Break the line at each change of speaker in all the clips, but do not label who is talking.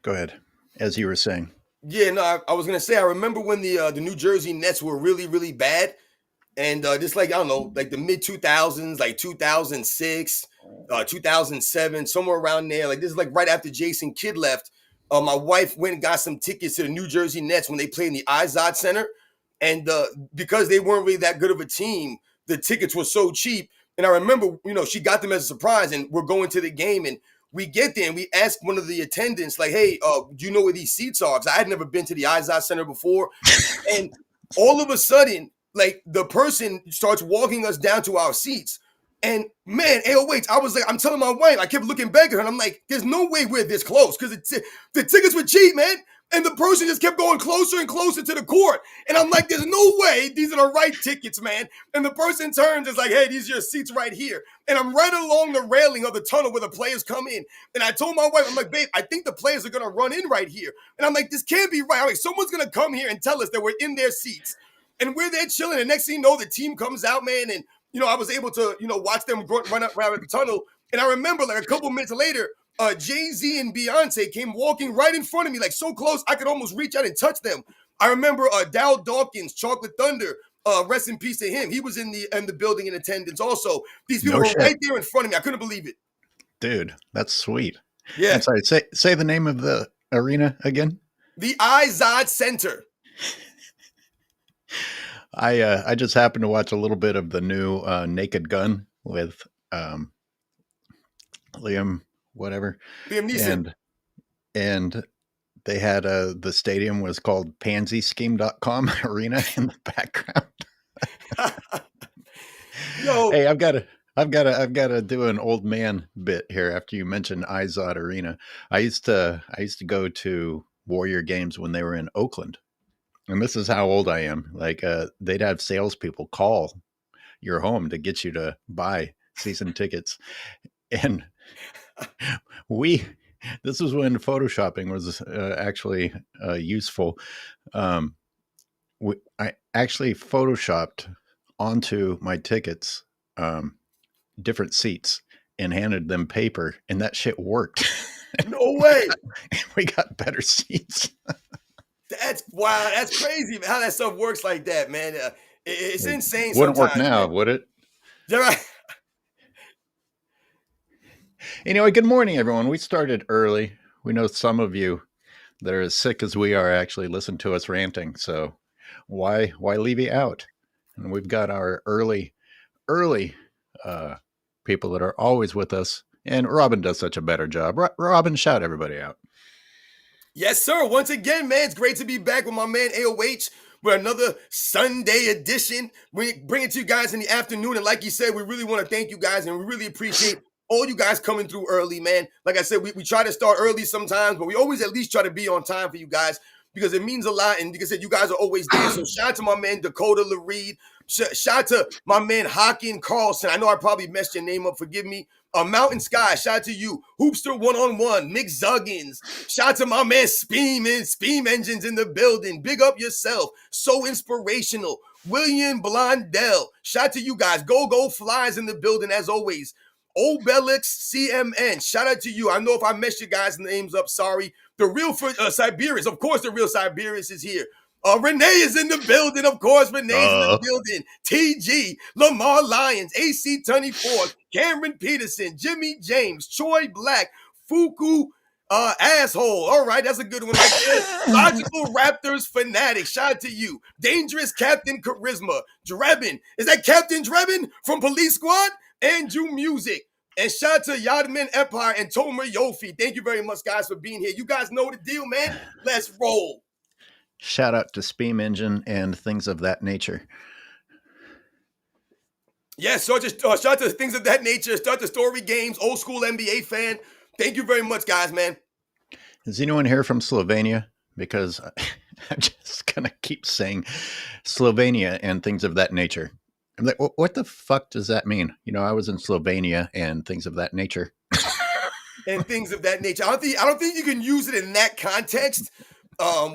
Go ahead. As you were saying.
Yeah, no, I was gonna say I remember when the New Jersey Nets were really really bad, and just like I don't know, like the mid 2000s, like 2006, 2007, somewhere around there. Like this is like right after Jason Kidd left. My wife went and got some tickets to the New Jersey Nets when they played in the Izod Center, and because they weren't really that good of a team, the tickets were so cheap. And I remember, she got them as a surprise, and we're going to the game, and we get there and we ask one of the attendants, like, "Hey, do you know where these seats are?" Because I had never been to the Izod Center before, and all of a sudden, like the person starts walking us down to our seats. And man, AOH, I was like, I'm telling my wife, I kept looking back at her and I'm like, there's no way we're this close because the tickets were cheap, man. And the person just kept going closer and closer to the court. And I'm like, there's no way these are the right tickets, man. And the person turns and is like, hey, these are your seats right here. And I'm right along the railing of the tunnel where the players come in. And I told my wife, I'm like, babe, I think the players are going to run in right here. And I'm like, this can't be right. I'm like, someone's going to come here and tell us that we're in their seats. And we're there chilling. And next thing you know, the team comes out, man. And, I was able to, watch them run up around the tunnel. And I remember like a couple minutes later, Jay-Z and Beyonce came walking right in front of me, like so close I could almost reach out and touch them. I remember Dow Dawkins, Chocolate Thunder, rest in peace to him. He was in the building in attendance also. These people were right there in front of me. I couldn't believe it.
Dude, that's sweet.
Yeah.
I'm sorry, say the name of the arena again.
The Izod Center.
I just happened to watch a little bit of the new Naked Gun with Liam
Neeson.
And they had the stadium was called pansyscheme.com arena in the background.
Yo.
Hey, I've got to do an old man bit here after you mentioned Izod Arena. I used to go to Warrior games when they were in Oakland. And this is how old I am. Like they'd have salespeople call your home to get you to buy season tickets. And this was when photoshopping was actually useful. I actually photoshopped onto my tickets different seats and handed them paper, and that shit worked.
No way.
We got better seats.
That's wow. That's crazy how that stuff works like that, man. It's insane.
Wouldn't work now, would it?
Yeah, right.
Anyway, good morning, everyone. We started early. We know some of you that are as sick as we are actually listen to us ranting. So why leave you out? And we've got our early people that are always with us. And Robin does such a better job. Robin, shout everybody out.
Yes, sir. Once again, man, it's great to be back with my man AOH with another Sunday edition. We bring it to you guys in the afternoon. And like you said, we really want to thank you guys and we really appreciate all you guys coming through early, man. Like I said, we try to start early sometimes, but we always at least try to be on time for you guys because it means a lot. And like I said, you guys are always there. So shout out to my man, Dakota LaReed. Shout out to my man, Hakeem Carlson. I know I probably messed your name up. Forgive me. Mountain Sky, shout out to you. Hoopster 1-on-1, Mick Zuggins. Shout out to my man Speem Engines in the building. Big up yourself. So inspirational. William Blondell. Shout out to you guys. Go Flies in the building as always. Obelix CMN. Shout out to you. I know if I messed your guys' names up, sorry. The real Siberius. Of course, the real Siberius is here. Renee is in the building, of course. Renee's in the building. TG, Lamar Lyons, AC 24, Cameron Peterson, Jimmy James, Troy Black, Fuku asshole. All right, that's a good one right there. Logical Raptors fanatic. Shout out to you. Dangerous Captain Charisma. Drebin. Is that Captain Drebin from Police Squad? Andrew Music. And shout out to Yadman Empire and Tomer Yofi. Thank you very much, guys, for being here. You guys know the deal, man. Let's roll.
Shout out to Speem Engine and things of that nature.
Yes, so just shout out to things of that nature. Start the story games, old school NBA fan. Thank you very much, guys, man.
Is anyone here from Slovenia? Because I'm just going to keep saying Slovenia and things of that nature. I'm like, what the fuck does that mean? I was in Slovenia and things of that nature.
And things of that nature. I don't think you can use it in that context.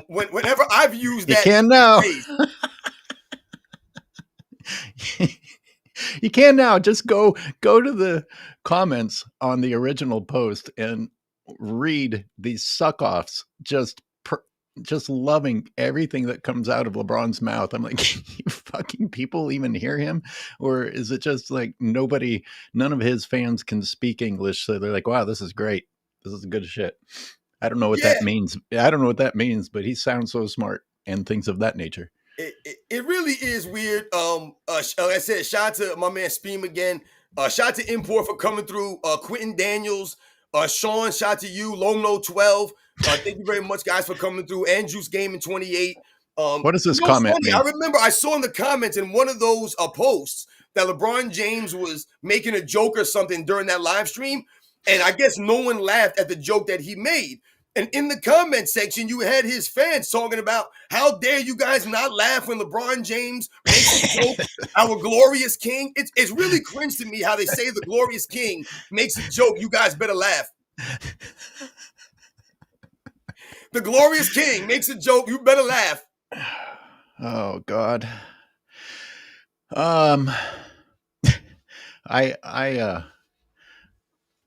Whenever I've used that,
you can now. You can now. Just go to the comments on the original post, and read these suck-offs just loving everything that comes out of LeBron's mouth. I'm like, you fucking people even hear him? Or is it just like none of his fans can speak English, so they're like, wow, this is great. This is good shit. I don't know what that means. I don't know what that means, but he sounds so smart and things of that nature.
It really is weird. Like I said, shout out to my man Speam again. Shout out to Import for coming through. Quentin Daniels, Sean, shout out to you. Lomno 12. Thank you very much, guys, for coming through. And Juice Gaming 28.
What does this comment mean?
I remember I saw in the comments in one of those posts that LeBron James was making a joke or something during that live stream. And I guess no one laughed at the joke that he made. And in the comment section, you had his fans talking about how dare you guys not laugh when LeBron James makes a joke, our glorious king. It's really cringe to me how they say the glorious king makes a joke. You guys better laugh. The glorious king makes a joke. You better laugh.
Oh God.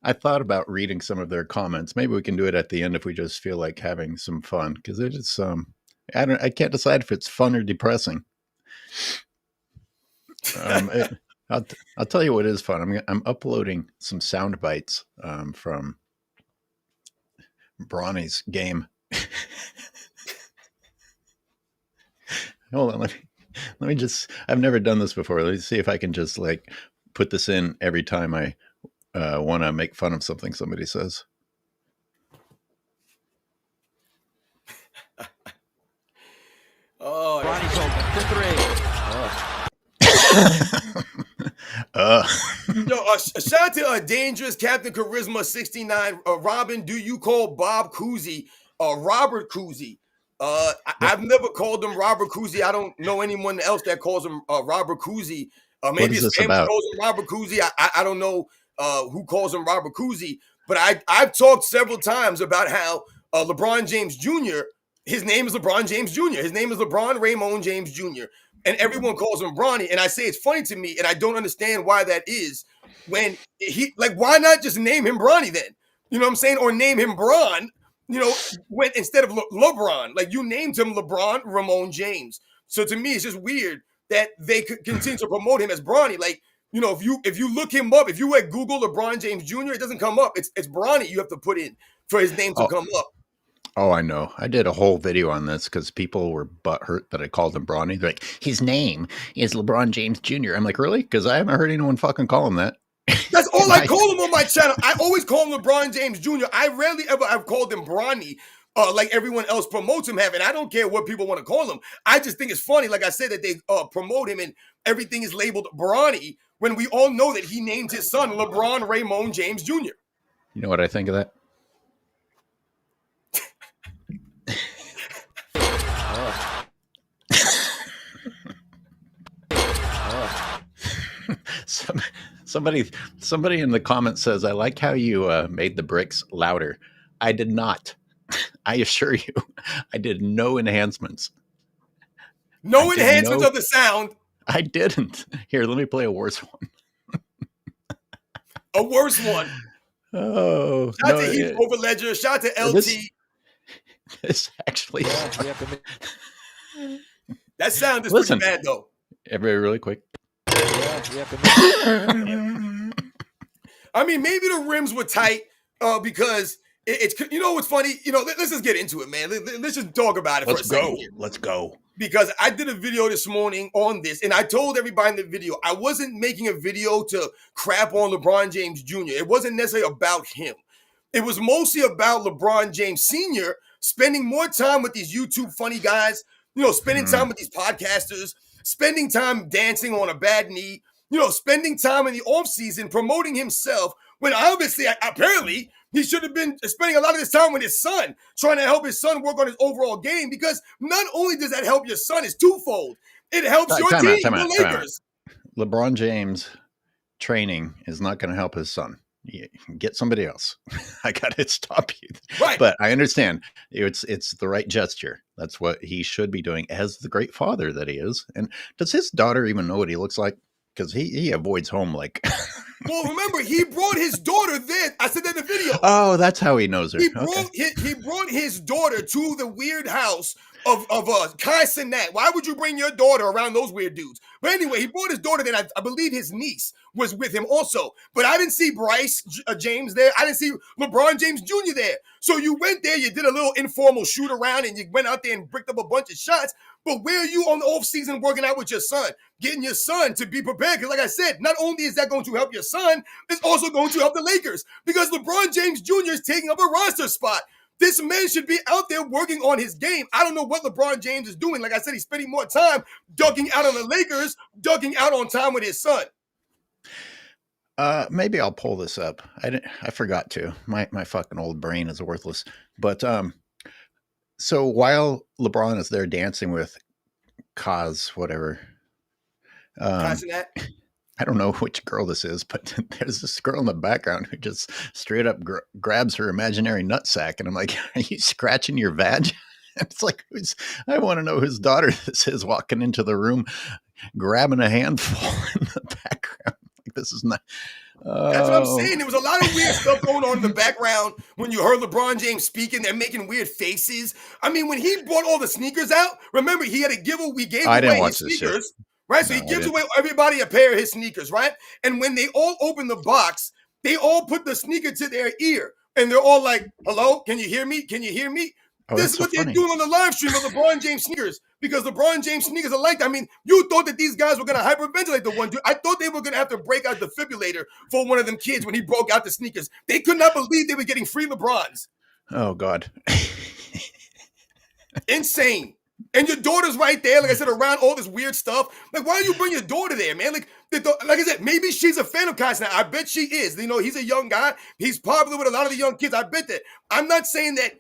I thought about reading some of their comments. Maybe we can do it at the end if we just feel like having some fun, because it is I can't decide if it's fun or depressing. I'll tell you what is fun. I'm uploading some sound bites from Bronny's game. Hold on, let me just. I've never done this before. Let's see if I can just like put this in every time I want to make fun of something somebody says.
Oh,
Bronny's open for 3.
Shout out to Dangerous Captain Charisma 69. Robin, do you call Bob Cousy Robert Cousy? I've never called him Robert Cousy. I don't know anyone else that calls him Robert Cousy. Maybe his family calls him Robert Cousy. I don't know who calls him Robert Cousy, but I've talked several times about how LeBron James Jr., his name is LeBron James Jr. His name is LeBron Raymond James Jr. And everyone calls him Bronny. And I say it's funny to me, and I don't understand why that is. When why not just name him Bronny then? You know what I'm saying? Or name him Bron, when instead of LeBron. Like, you named him LeBron Ramon James. So to me, it's just weird that they could continue to promote him as Bronny. Like, if you look him up, if you Google LeBron James Jr., it doesn't come up. It's Bronny you have to put in for his name to come up.
Oh, I know. I did a whole video on this because people were butthurt that I called him Bronny. They're like, his name is LeBron James Jr. I'm like, really? Because I haven't heard anyone fucking call him that.
That's all I call him on my channel. I always call him LeBron James Jr. I rarely ever have called him Bronny like everyone else promotes him have. And I don't care what people want to call him. I just think it's funny, like I said, that they promote him and everything is labeled Bronny when we all know that he named his son LeBron Raymond James Jr.
You know what I think of that? Somebody in the comments says, I like how you made the bricks louder. I did not. I assure you, I did no enhancements.
No enhancements of the sound.
I didn't. Here, let me play a worse one.
A worse one.
Oh.
Shout out to Heath Overledger. Shout out to LT.
This actually.
That sound is pretty bad, though.
Everybody, really quick.
I mean, maybe the rims were tight because it's what's funny? Let's just get into it, man. Let's just talk about it for a second here.
Let's go.
Because I did a video this morning on this, and I told everybody in the video, I wasn't making a video to crap on LeBron James Jr. It wasn't necessarily about him. It was mostly about LeBron James Sr. spending more time with these YouTube funny guys, spending time with these podcasters, spending time dancing on a bad knee, spending time in the offseason promoting himself when obviously, apparently, he should have been spending a lot of his time with his son, trying to help his son work on his overall game, because not only does that help your son, it's twofold. It helps your team, the Lakers.
LeBron James training is not going to help his son. Get somebody else. I got to stop you.
Right.
But I understand it's the right gesture. That's what he should be doing as the great father that he is. And does his daughter even know what he looks like? because he avoids home like.
Well, remember, he brought his daughter there. I said that in the video.
Oh, that's how he knows her.
He brought his daughter to the weird house of Kai Cenat. Why would you bring your daughter around those weird dudes? But anyway, he brought his daughter there. I believe his niece was with him also. But I didn't see Bryce James there. I didn't see LeBron James Jr. there. So you went there, you did a little informal shoot around, and you went out there and bricked up a bunch of shots. But where are you on the off season working out with your son? Getting your son to be prepared. Because like I said, not only is that going to help your son, it's also going to help the Lakers. Because LeBron James Jr. is taking up a roster spot. This man should be out there working on his game. I don't know what LeBron James is doing. Like I said, he's spending more time ducking out on the Lakers, ducking out on time with his son.
Maybe I'll pull this up. I forgot to. My fucking old brain is worthless. But so while LeBron is there dancing with Kaz, whatever. I don't know which girl this is, but there's this girl in the background who just straight up grabs her imaginary nutsack. And I'm like, are you scratching your vag? And it's like, I want to know whose daughter this is walking into the room, grabbing a handful in the background. Like, this is not.
That's what I'm saying. There was a lot of weird stuff going on in the background when you heard LeBron James speaking. They're making weird faces. I mean, when he brought all the sneakers out, remember, he had a giveaway. We gave away his sneakers. Right, so he gives away everybody a pair of his sneakers, right? And when they all open the box, they all put the sneaker to their ear. And they're all like, hello, can you hear me? Can you hear me?
Oh,
this is what they're doing on the live stream of LeBron James sneakers. Because LeBron James sneakers are like that. I mean, you thought that these guys were going to hyperventilate the one dude. I thought they were going to have to break out the defibrillator for one of them kids when he broke out the sneakers. They could not believe they were getting free LeBrons.
Oh, God.
Insane. And your daughter's right there, like I said, around all this weird stuff. Like, why do you bring your daughter there, man? Like I said, maybe she's a fan of Kai Cenat. I bet she is. You know, he's a young guy. He's popular with a lot of the young kids. I bet that. I'm not saying that,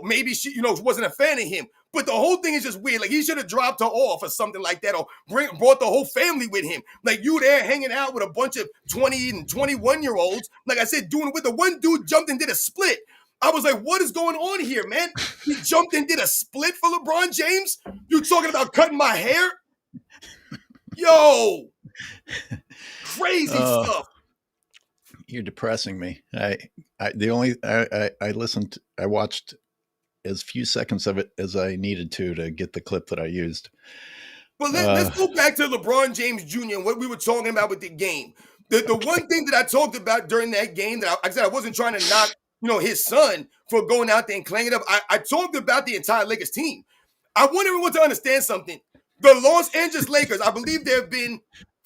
maybe she, wasn't a fan of him. But the whole thing is just weird. Like, he should have dropped her off or something like that, or brought the whole family with him. Like, you there hanging out with a bunch of 20 and 21-year-olds. Like I said, doing it with the one dude jumped and did a split. I was like, what is going on here, man? He jumped and did a split for LeBron James? You talking about cutting my hair? Yo. Crazy stuff.
You're depressing me. I watched as few seconds of it as I needed to get the clip that I used.
But let's go back to LeBron James Jr. and what we were talking about with the game. The one thing that I talked about during that game that I said I wasn't trying to knock his son for going out there and clanging it up. I talked about the entire Lakers team. I want everyone to understand something. The Los Angeles Lakers, I believe there have been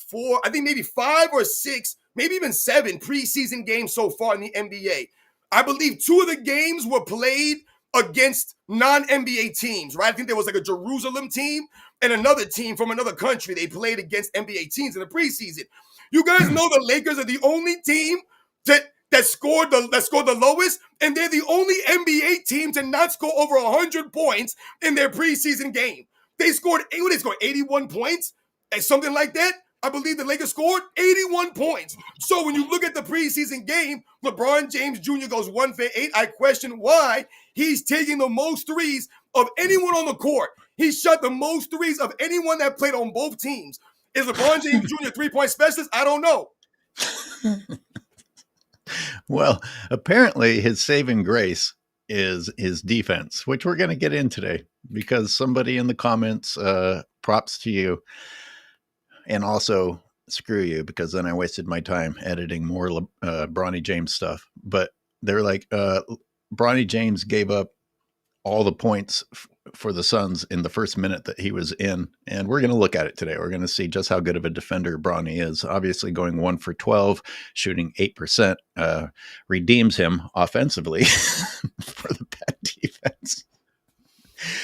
4, I think maybe 5 or 6, maybe even 7 preseason games so far in the NBA. I believe 2 of the games were played against non-NBA teams, right? I think there was like a Jerusalem team and another team from another country. They played against NBA teams in the preseason. You guys know the Lakers are the only team that scored the lowest, and they're the only NBA team to not score over 100 points in their preseason game. They scored 81 points and something like that. I believe the Lakers scored 81 points. So when you look at the preseason game, LeBron James Jr. goes 1 for 8. I question why he's taking the most threes of anyone on the court. He shot the most threes of anyone that played on both teams. Is LeBron James Jr. a three-point specialist? I don't know.
Well, apparently his saving grace is his defense, which we're going to get in today because somebody in the comments, props to you, and also screw you because then I wasted my time editing more Bronny James stuff. But they're like, Bronny James gave up all the points for the Suns in the first minute that he was in. And we're going to look at it today. We're going to see just how good of a defender Bronny is. Obviously going 1 for 12, shooting 8%, redeems him offensively for the bad defense.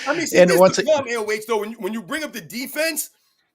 I mean, see, and this is the problem, AOH, though, when you bring up the defense,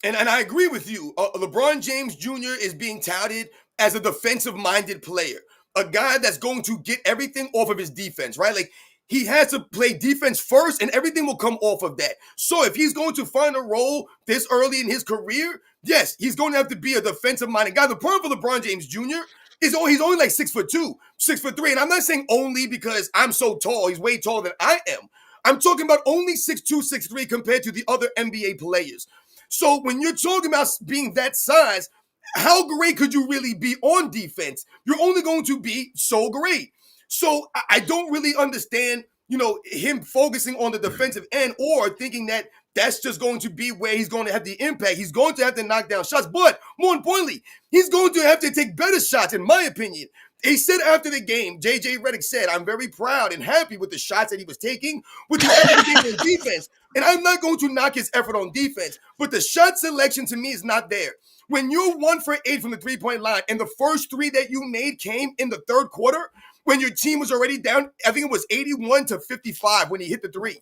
and I agree with you, LeBron James Jr. is being touted as a defensive-minded player, a guy that's going to get everything off of his defense, right? Like, he has to play defense first, and everything will come off of that. So if he's going to find a role this early in his career, yes, he's going to have to be a defensive-minded guy. The problem for LeBron James Jr. is he's only like 6'2", 6'3", and I'm not saying only because I'm so tall. He's way taller than I am. I'm talking about only 6'2", 6'3", compared to the other NBA players. So when you're talking about being that size, how great could you really be on defense? You're only going to be so great. So I don't really understand, him focusing on the defensive end or thinking that that's just going to be where he's going to have the impact. He's going to have to knock down shots, but more importantly, he's going to have to take better shots, in my opinion. He said after the game, J.J. Redick said, I'm very proud and happy with the shots that he was taking, with the effort he gave on defense. And I'm not going to knock his effort on defense, but the shot selection to me is not there. When you're 1 for 8 from the three-point line and the first three that you made came in the third quarter, when your team was already down, I think it was 81-55 when he hit the three.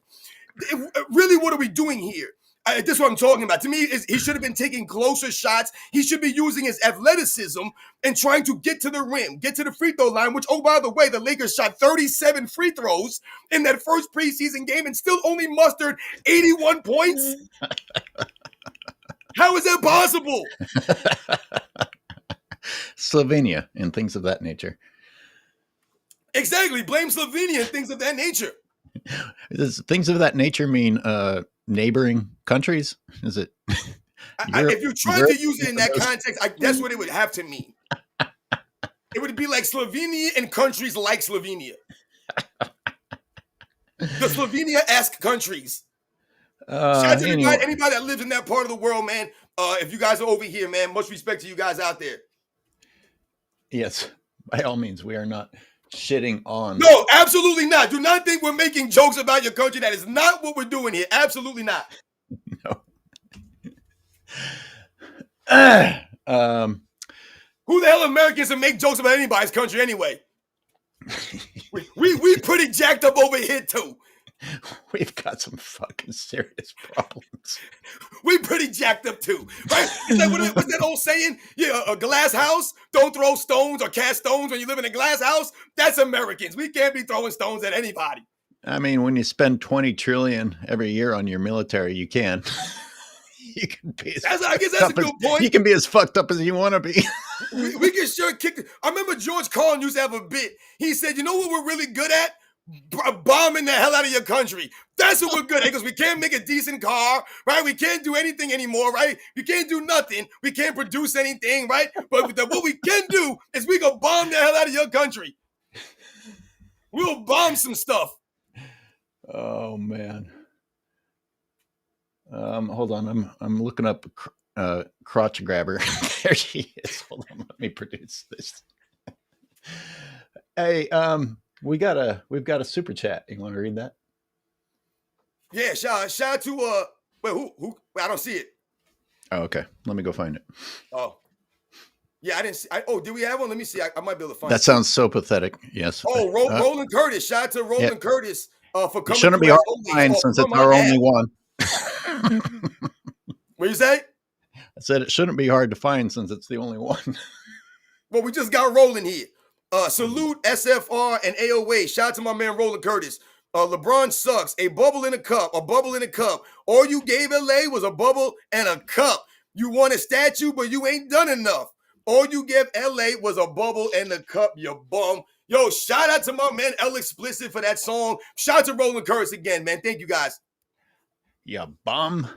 Really, what are we doing here? This is what I'm talking about. To me, he should have been taking closer shots. He should be using his athleticism and trying to get to the rim, get to the free throw line, which, oh, by the way, the Lakers shot 37 free throws in that first preseason game and still only mustered 81 points. How is that possible?
Slovenia and things of that nature.
Exactly. Blame Slovenia and things of that nature.
Does things of that nature mean neighboring countries? Is it?
If you're trying to use it in that context, that's what it would have to mean. It would be like Slovenia and countries like Slovenia. The Slovenia-esque countries. Shout out to anybody that lives in that part of the world, man. If you guys are over here, man, much respect to you guys out there.
Yes, by all means, we are not shitting on.
No, absolutely not. Do not think we're making jokes about your country. That is not what we're doing here. Absolutely not.
No.
Who the hell are Americans to make jokes about anybody's country anyway? we pretty jacked up over here too.
We've got some fucking serious problems.
We pretty jacked up too, right? It's like, what's that old saying? Yeah, a glass house, don't throw stones or cast stones when you live in a glass house. That's Americans. We can't be throwing stones at anybody.
I mean, when you spend $20 trillion every year on your military, you can. You can be.
I guess that's a good point.
You can be as fucked up as you want to be.
we can sure kick. I remember George Carlin used to have a bit. He said, "You know what we're really good at? Bombing the hell out of your country. That's what we're good at, because we can't make a decent car, right? We can't do anything anymore, right? We can't do nothing. We can't produce anything, right? But what we can do is we can bomb the hell out of your country. We'll bomb some stuff."
Oh man. Hold on. I'm looking up crotch grabber. There she is. Hold on. Let me produce this. Hey, we've got a super chat. You want to read that?
Yeah, shout out to wait, who I don't see it.
Oh, okay. Let me go find it.
Oh. Yeah, I didn't see. Did we have one? Let me see. I might be able to find
that. That sounds so pathetic. Yes.
Oh, Roland Curtis. Shout out to Roland Curtis for coming.
It shouldn't be hard to find since it's our only one.
What you say?
I said it shouldn't be hard to find since it's the only one.
Well, we just got rolling here. Salute SFR and AOH. Shout out to my man Roland Curtis. LeBron sucks. A bubble in a cup. A bubble in a cup. All you gave LA was a bubble and a cup. You want a statue, but you ain't done enough. All you gave LA was a bubble and a cup, you bum. Yo, shout out to my man L Explicit for that song. Shout out to Roland Curtis again, man. Thank you guys.
You bum.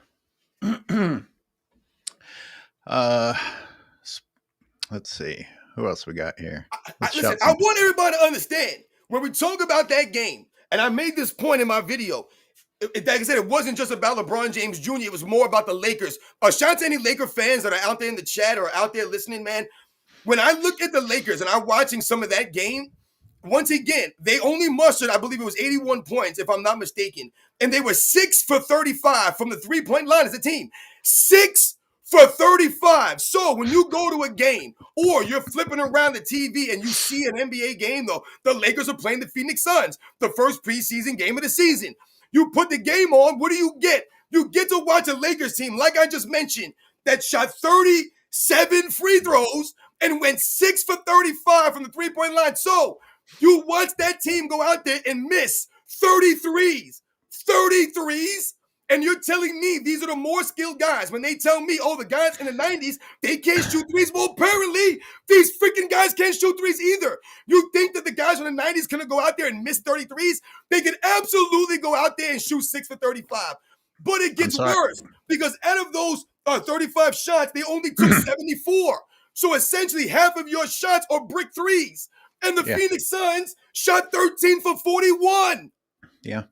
Let's see. Who else we got here?
Listen, I want everybody to understand, when we talk about that game, and I made this point in my video, like I said, it wasn't just about LeBron James Jr., it was more about the Lakers. Shout out to any Laker fans that are out there in the chat or out there listening, man. When I look at the Lakers and I'm watching some of that game, once again, they only mustered, I believe it was 81 points, if I'm not mistaken. And they were 6 for 35 from the three-point line as a team. 6 for 35. So when you go to a game or you're flipping around the TV and you see an NBA game, though, the Lakers are playing the Phoenix Suns, the first preseason game of the season. You put the game on, what do you get? You get to watch a Lakers team, like I just mentioned, that shot 37 free throws and went 6 for 35 from the three-point line. So you watch that team go out there and miss 33s, and you're telling me these are the more skilled guys. When they tell me, oh, the guys in the 90s, they can't shoot threes. Well, apparently, these freaking guys can't shoot threes either. You think that the guys from the 90s can go out there and miss 33s? They can absolutely go out there and shoot 6 for 35. But it gets worse, because out of those 35 shots, they only took 74. So essentially half of your shots are brick threes. And the Phoenix Suns shot 13 for 41.
Yeah.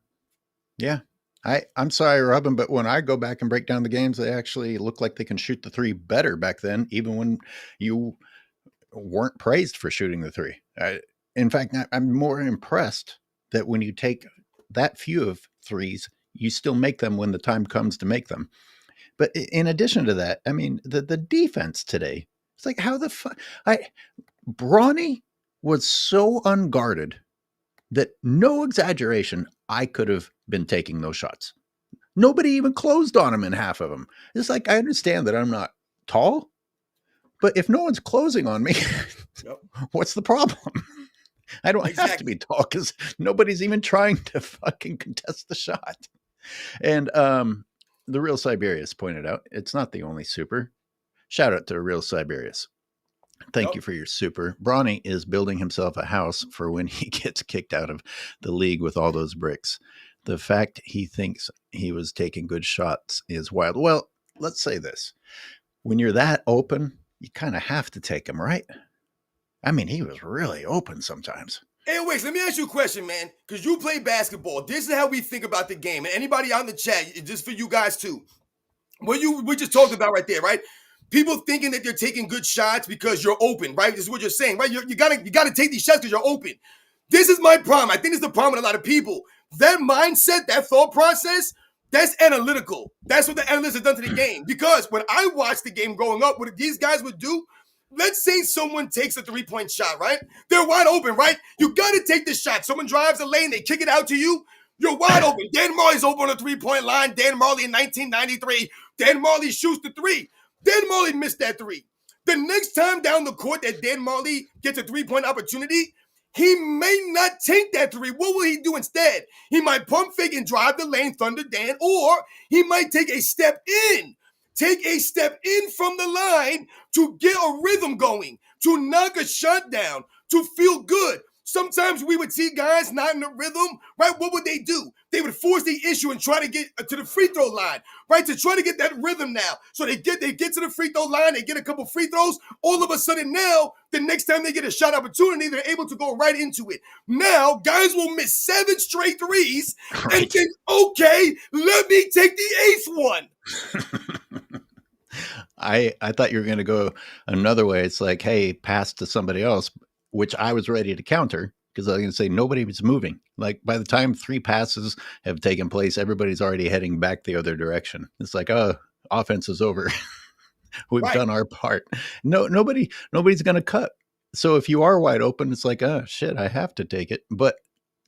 Yeah. I'm sorry, Robin, but when I go back and break down the games, they actually look like they can shoot the three better back then, even when you weren't praised for shooting the three. In fact, I'm more impressed that when you take that few of threes, you still make them when the time comes to make them. But in addition to that, I mean, the defense today, it's like, how the fuck? Bronny was so unguarded that, no exaggeration, I could have been taking those shots. Nobody even closed on him in half of them. It's like, I understand that I'm not tall, but if no one's closing on me, what's the problem? I don't have to be tall because nobody's even trying to fucking contest the shot. And the real Siberius pointed out, it's not the only super. Shout out to real Siberius. Thank you for your super. Bronny is building himself a house for when he gets kicked out of the league with all those bricks. The fact he thinks he was taking good shots is wild. Well, let's say this. When you're that open, you kind of have to take them, right? I mean, he was really open sometimes.
Anyways, let me ask you a question, man, because you play basketball. This is how we think about the game. And anybody out in the chat, just for you guys too. What we just talked about right there, right? People thinking that they're taking good shots because you're open, right? This is what you're saying, right? You gotta take these shots because you're open. This is my problem. I think it's the problem with a lot of people. That mindset, that thought process, that's analytical. That's what the analysts have done to the game. Because when I watched the game growing up, what these guys would do, let's say someone takes a three-point shot, right? They're wide open, right? You got to take the shot. Someone drives the lane, they kick it out to you. You're wide open. Dan Marley's open on the three-point line. Dan Marley in 1993. Dan Marley shoots the three. Dan Marley missed that three. The next time down the court that Dan Marley gets a three-point opportunity, he may not take that three. What will he do instead? He might pump fake and drive the lane, Thunder Dan, or he might take a step in. Take a step in from the line to get a rhythm going, to knock a shot down, to feel good. Sometimes we would see guys not in the rhythm, right? What would they do? They would force the issue and try to get to the free throw line, right? To try to get that rhythm now. So they get to the free throw line, they get a couple free throws. All of a sudden now, the next time they get a shot opportunity, they're able to go right into it. Now, guys will miss 7 straight threes and think, okay, let me take the 8th one.
I thought you were going to go another way. It's like, hey, pass to somebody else, which I was ready to counter because I was going to say nobody was moving. Like by the time 3 passes have taken place, everybody's already heading back the other direction. It's like, oh, offense is over. We've done our part. Nobody's going to cut. So if you are wide open, it's like, oh shit, I have to take it. But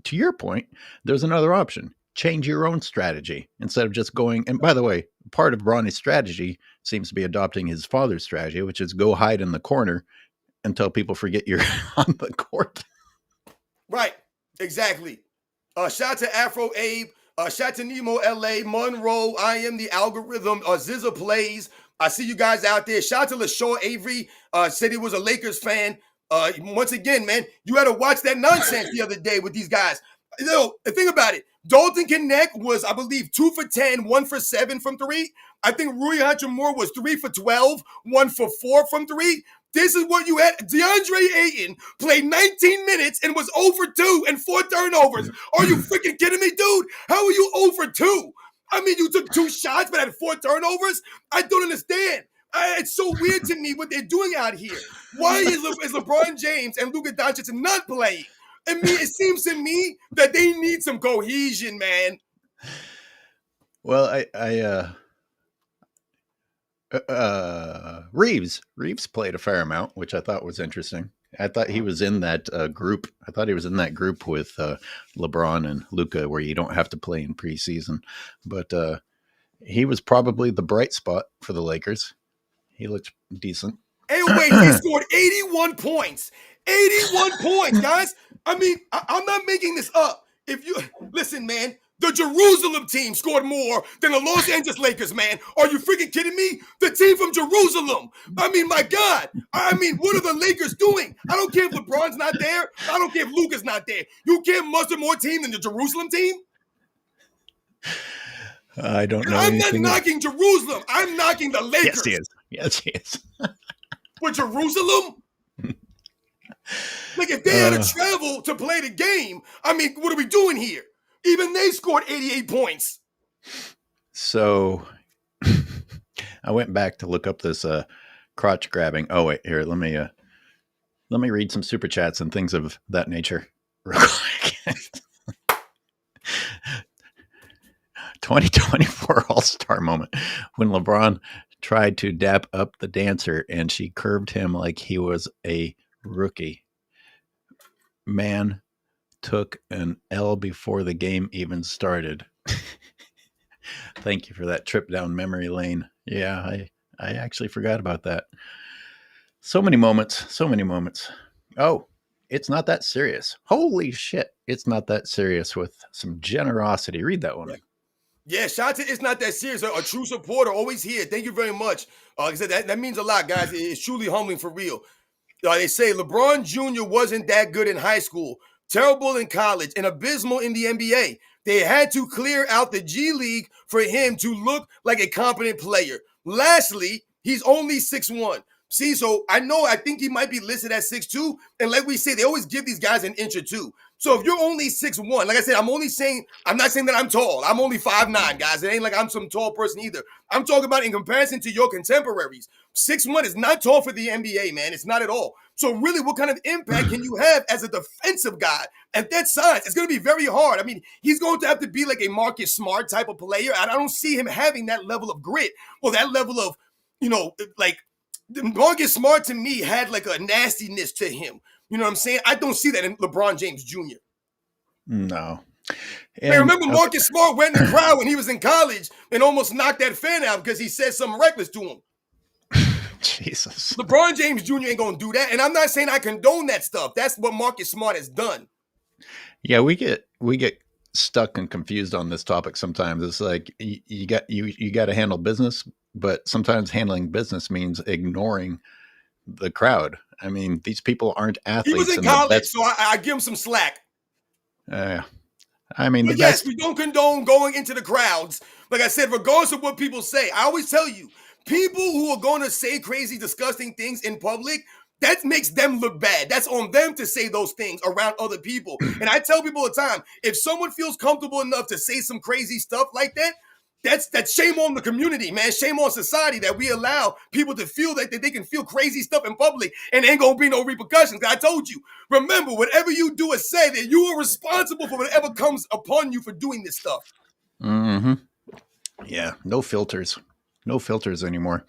to your point, there's another option. Change your own strategy instead of just going. And by the way, part of Bronny's strategy seems to be adopting his father's strategy, which is go hide in the corner until people forget you're on the court.
Right. Exactly. Shout out to Afro Abe. Shout out to Nemo LA, Monroe. I am the algorithm. Zizza plays. I see you guys out there. Shout out to LaShaw Avery. Said he was a Lakers fan. Once again, man, you had to watch that nonsense the other day with these guys. You know, think about it. Dalton Connect was, I believe, 2 for 10, 1 for 7 from 3. I think Rui Hachimura was 3 for 12, 1 for 4 from 3. This is what you had. DeAndre Ayton played 19 minutes and was 0 for 2 and 4 turnovers. Are you freaking kidding me, dude? How are you 0 for 2? I mean, you took 2 shots but had 4 turnovers? I don't understand. It's so weird to me what they're doing out here. Why is LeBron James and Luka Doncic not playing? I mean, it seems to me that they need some cohesion, man.
Well, Reeves played a fair amount, which I thought was interesting. I thought he was in that group. I thought he was in that group with LeBron and Luka, where you don't have to play in preseason. But he was probably the bright spot for the Lakers. He looked decent.
Anyway, they scored 81 points. 81 points, guys. I mean, I'm not making this up. If you listen, man, the Jerusalem team scored more than the Los Angeles Lakers, man. Are you freaking kidding me? The team from Jerusalem. I mean, my God. I mean, what are the Lakers doing? I don't care if LeBron's not there. I don't care if Luka's not there. You can't muster more team than the Jerusalem team?
I don't know.
I'm not knocking Jerusalem. I'm knocking the Lakers.
Yes, he is.
For Jerusalem? Like, if they had to travel to play the game, I mean, what are we doing here? Even they scored 88 points.
So I went back to look up this crotch grabbing. Oh, wait, here, let me read some super chats and things of that nature real quick. 2024 All-Star moment when LeBron tried to dap up the dancer and she curved him like he was a rookie. Man took an L before the game even started. Thank you for that trip down memory lane. Yeah, I actually forgot about that. So many moments. Oh, it's not that serious. Holy shit. It's not that serious with some generosity. Read that one.
Yeah, shout out to It's Not That Serious, a true supporter, always here. Thank you very much. Like I said, that means a lot, guys. It's truly humbling for real. They say LeBron Jr. wasn't that good in high school, terrible in college, and abysmal in the NBA. They had to clear out the G League for him to look like a competent player. Lastly, he's only 6'1". See, so I think he might be listed at 6'2". And like we say, they always give these guys an inch or two. So if you're only 6'1", like I said, I'm not saying that I'm tall. I'm only 5'9", guys. It ain't like I'm some tall person either. I'm talking about in comparison to your contemporaries. 6'1" is not tall for the NBA, man. It's not at all. So really, what kind of impact can you have as a defensive guy at that size? It's going to be very hard. I mean, he's going to have to be like a Marcus Smart type of player. And I don't see him having that level of grit or that level of, like Marcus Smart to me had like a nastiness to him. You know what I'm saying? I don't see that in LeBron James Jr.
No.
Man, remember Marcus Smart went in the crowd when he was in college and almost knocked that fan out because he said something reckless to him.
Jesus.
LeBron James Jr. ain't going to do that. And I'm not saying I condone that stuff. That's what Marcus Smart has done.
Yeah, we get stuck and confused on this topic sometimes. It's like you got to handle business, but sometimes handling business means ignoring the crowd. I mean, these people aren't athletes.
He was in college, so I give him some slack.
I mean,
but yes, we don't condone going into the crowds. Like I said, regardless of what people say, I always tell you, people who are going to say crazy, disgusting things in public, that makes them look bad. That's on them to say those things around other people. And I tell people all the time, if someone feels comfortable enough to say some crazy stuff like that, that's shame on the community, man. Shame on society that we allow people to feel that they can feel crazy stuff in public and ain't gonna be no repercussions. I told you, remember, whatever you do or say, that you are responsible for whatever comes upon you for doing this stuff.
Mm-hmm. Yeah, no filters anymore.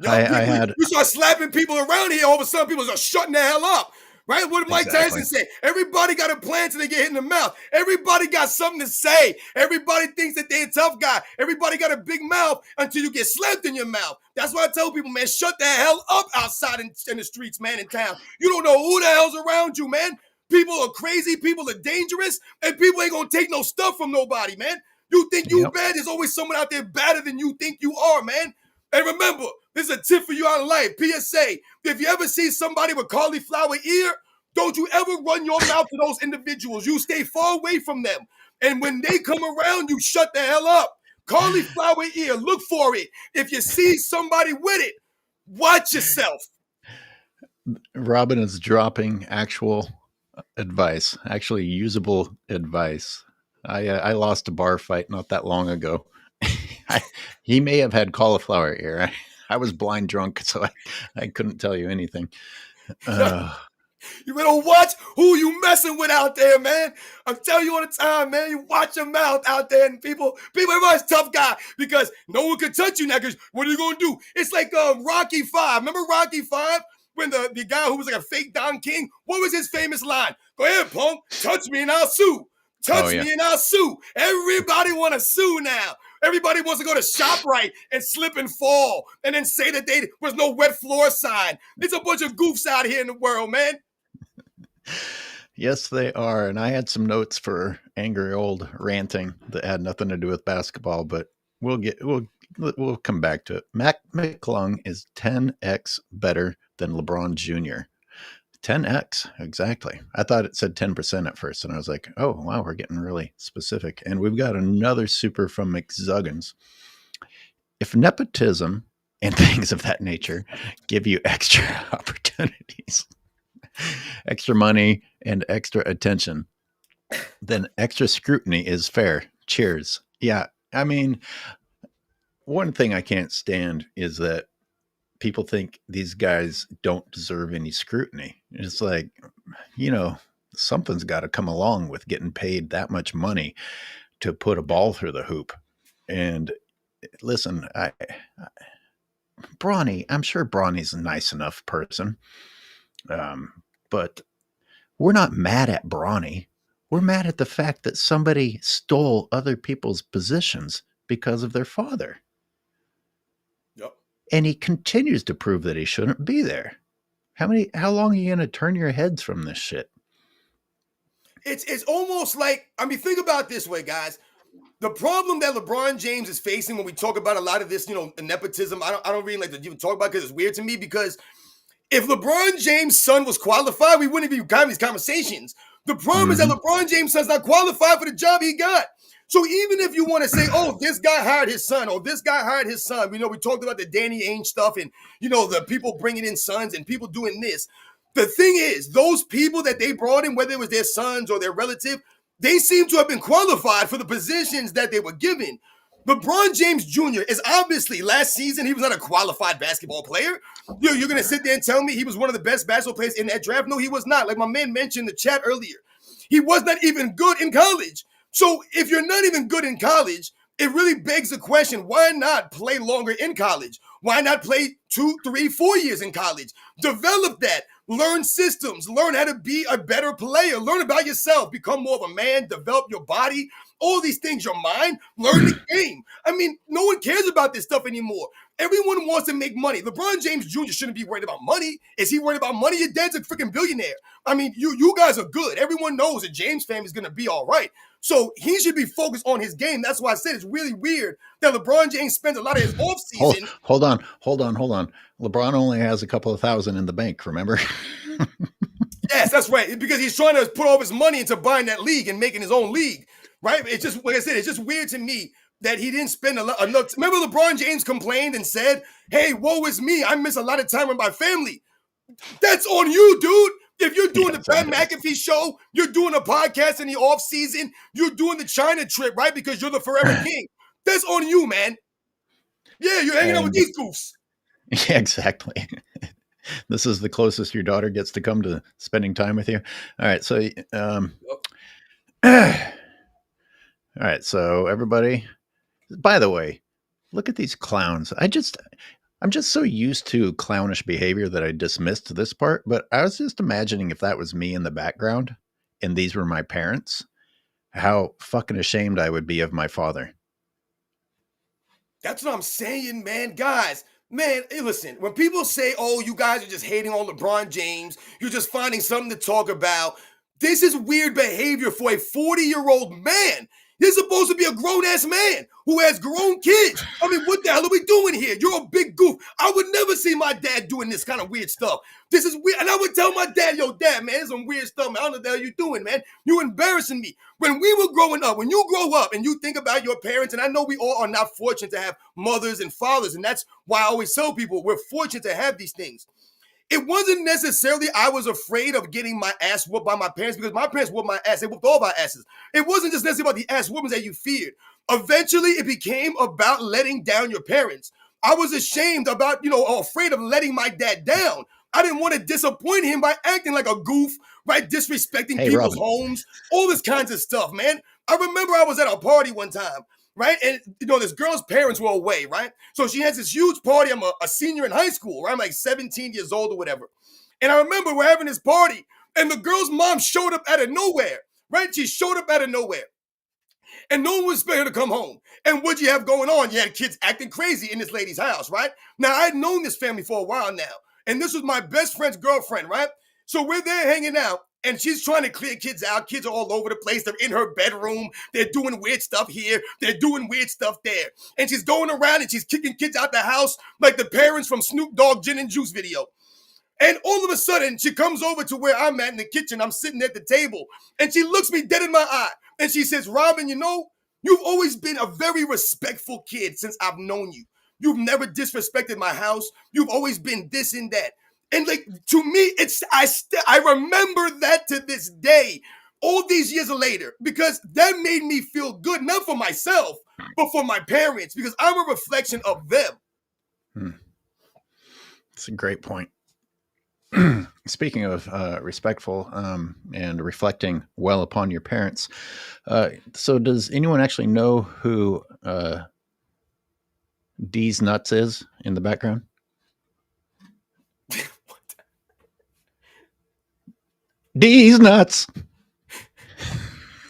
Yo, you start slapping people around here, all of a sudden people are shutting the hell up. Right? What did Mike Tyson say? Everybody got a plan till they get hit in the mouth. Everybody got something to say. Everybody thinks that they're a tough guy. Everybody got a big mouth until you get slapped in your mouth. That's why I tell people, man, shut the hell up outside in the streets, man, in town. You don't know who the hell's around you, man. People are crazy. People are dangerous. And people ain't going to take no stuff from nobody, man. You think you bad? There's always someone out there badder than you think you are, man. And remember, this is a tip for you out of life. PSA, if you ever see somebody with cauliflower ear, don't you ever run your mouth to those individuals. You stay far away from them. And when they come around, you shut the hell up. Cauliflower ear, look for it. If you see somebody with it, watch yourself.
Robin is dropping actual advice, actually usable advice. I lost a bar fight not that long ago. He may have had cauliflower ear. I was blind drunk, so I couldn't tell you anything.
You better watch who you messing with out there, man. I'm telling you all the time, man. You watch your mouth out there, and people, everybody's tough guy because no one can touch you now. Because what are you gonna do? It's like Rocky V. Remember Rocky V when the guy who was like a fake Don King? What was his famous line? Go ahead, punk. Touch me and I'll sue. Touch me and I'll sue. Everybody want to sue now. Everybody wants to go to ShopRite and slip and fall and then say that there was no wet floor sign. There's a bunch of goofs out here in the world, man.
Yes, they are. And I had some notes for angry old ranting that had nothing to do with basketball, but we'll come back to it. Mac McClung is 10x better than LeBron Jr. 10x, exactly. I thought it said 10% at first, and I was like, oh, wow, we're getting really specific. And we've got another super from McZuggins. If nepotism and things of that nature give you extra opportunities, extra money, and extra attention, then extra scrutiny is fair. Cheers. Yeah. I mean, one thing I can't stand is that people think these guys don't deserve any scrutiny. It's like, something's got to come along with getting paid that much money to put a ball through the hoop. And listen, Bronny, I'm sure Bronny's a nice enough person. But we're not mad at Bronny. We're mad at the fact that somebody stole other people's positions because of their father.
Yep.
And he continues to prove that he shouldn't be there. How long are you going to turn your heads from this shit?
It's almost like, I mean, think about it this way, guys. The problem that LeBron James is facing when we talk about a lot of this, nepotism, I don't really like to even talk about it because it's weird to me, because if LeBron James' son was qualified, we wouldn't be having these conversations. The problem is that LeBron James' son's not qualified for the job he got. So even if you want to say, oh, this guy hired his son, or this guy hired his son, we talked about the Danny Ainge stuff and, the people bringing in sons and people doing this. The thing is, those people that they brought in, whether it was their sons or their relative, they seem to have been qualified for the positions that they were given. LeBron James Jr. is obviously, last season, he was not a qualified basketball player. You're going to sit there and tell me he was one of the best basketball players in that draft? No, he was not. Like my man mentioned in the chat earlier, he was not even good in college. So if you're not even good in college, it really begs the question, why not play longer in college? Why not play 2, 3, 4 years in college? Develop that. Learn systems. Learn how to be a better player. Learn about yourself. Become more of a man. Develop your body. All these things, your mind. Learn the game. I mean, no one cares about this stuff anymore. Everyone wants to make money. LeBron James Jr. shouldn't be worried about money. Is he worried about money? Your dad's a freaking billionaire. I mean, you guys are good. Everyone knows that James family is going to be all right. So he should be focused on his game. That's why I said it's really weird that LeBron James spends a lot of his offseason.
Hold on. LeBron only has a couple of thousand in the bank, remember?
Yes, that's right. Because he's trying to put all his money into buying that league and making his own league, right? It's just, like I said, it's just weird to me that he didn't spend enough. Remember LeBron James complained and said, hey, woe is me. I miss a lot of time with my family. That's on you, dude. If you're doing the Pat McAfee show, you're doing a podcast in the off season, you're doing the China trip, right? Because you're the forever king. That's on you, man. Yeah, you're hanging out with these goofs.
Yeah, exactly. This is the closest your daughter gets to come to spending time with you. All right. So, all right. So everybody, by the way, look at these clowns. I'm just so used to clownish behavior that I dismissed this part, but I was just imagining if that was me in the background and these were my parents, how fucking ashamed I would be of my father.
That's what I'm saying, man. Guys, man, hey, listen, when people say, oh, you guys are just hating on LeBron James, you're just finding something to talk about, this is weird behavior for a 40-year-old man. You're supposed to be a grown-ass man who has grown kids. I mean, what the hell are we doing here? You're a big goof. I would never see my dad doing this kind of weird stuff. This is weird. And I would tell my dad, yo, dad, man, this is some weird stuff, man. I don't know what the hell you're doing, man. You're embarrassing me. When we were growing up, when you grow up and you think about your parents, and I know we all are not fortunate to have mothers and fathers, and that's why I always tell people we're fortunate to have these things. It wasn't necessarily I was afraid of getting my ass whooped by my parents, because my parents whooped my ass. They whooped all my asses. It wasn't just necessarily about the ass whoopings that you feared. Eventually, it became about letting down your parents. I was ashamed about, or afraid of letting my dad down. I didn't want to disappoint him by acting like a goof, right? Disrespecting people's homes, all this kinds of stuff, man. I remember I was at a party one time, right? And, this girl's parents were away, right? So she has this huge party. I'm a senior in high school, right? I'm like 17 years old or whatever. And I remember we're having this party, and the girl's mom showed up out of nowhere, right? She showed up out of nowhere. And no one was expecting her to come home. And what you have going on? You had kids acting crazy in this lady's house, right? Now, I had known this family for a while now. And this was my best friend's girlfriend, right? So we're there hanging out. And she's trying to clear kids out. Kids are all over the place. They're in her bedroom. They're doing weird stuff here. They're doing weird stuff there. And she's going around and she's kicking kids out the house like the parents from Snoop Dogg Gin and Juice video. And all of a sudden, she comes over to where I'm at in the kitchen. I'm sitting at the table. And she looks me dead in my eye. And she says, Robin, you've always been a very respectful kid since I've known you. You've never disrespected my house. You've always been this and that. And like, to me, I remember that to this day, all these years later, because that made me feel good, not for myself, but for my parents, because I'm a reflection of them.
That's a great point. Speaking of respectful and reflecting well upon your parents, so does anyone actually know who D's Nuts is in the background? D's Nuts.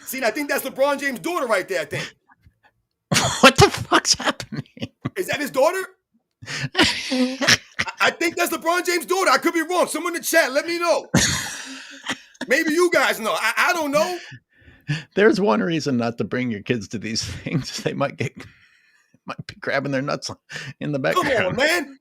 See, I think that's LeBron James' daughter right there, I think.
What the fuck's happening?
Is that his daughter? I think that's LeBron James' daughter. I could be wrong. Someone in the chat, let me know. Maybe you guys know. I don't know.
There's one reason not to bring your kids to these things. They might be grabbing their nuts in the background.
Come on, man.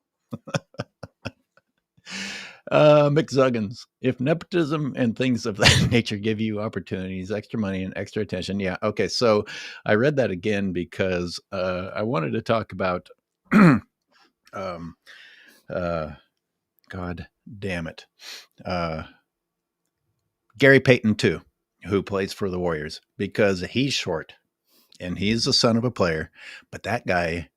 McZuggins, if nepotism and things of that nature give you opportunities, extra money and extra attention. Yeah. Okay. So I read that again because I wanted to talk about, God damn it. Gary Payton too, who plays for the Warriors, because he's short and he's the son of a player, but that guy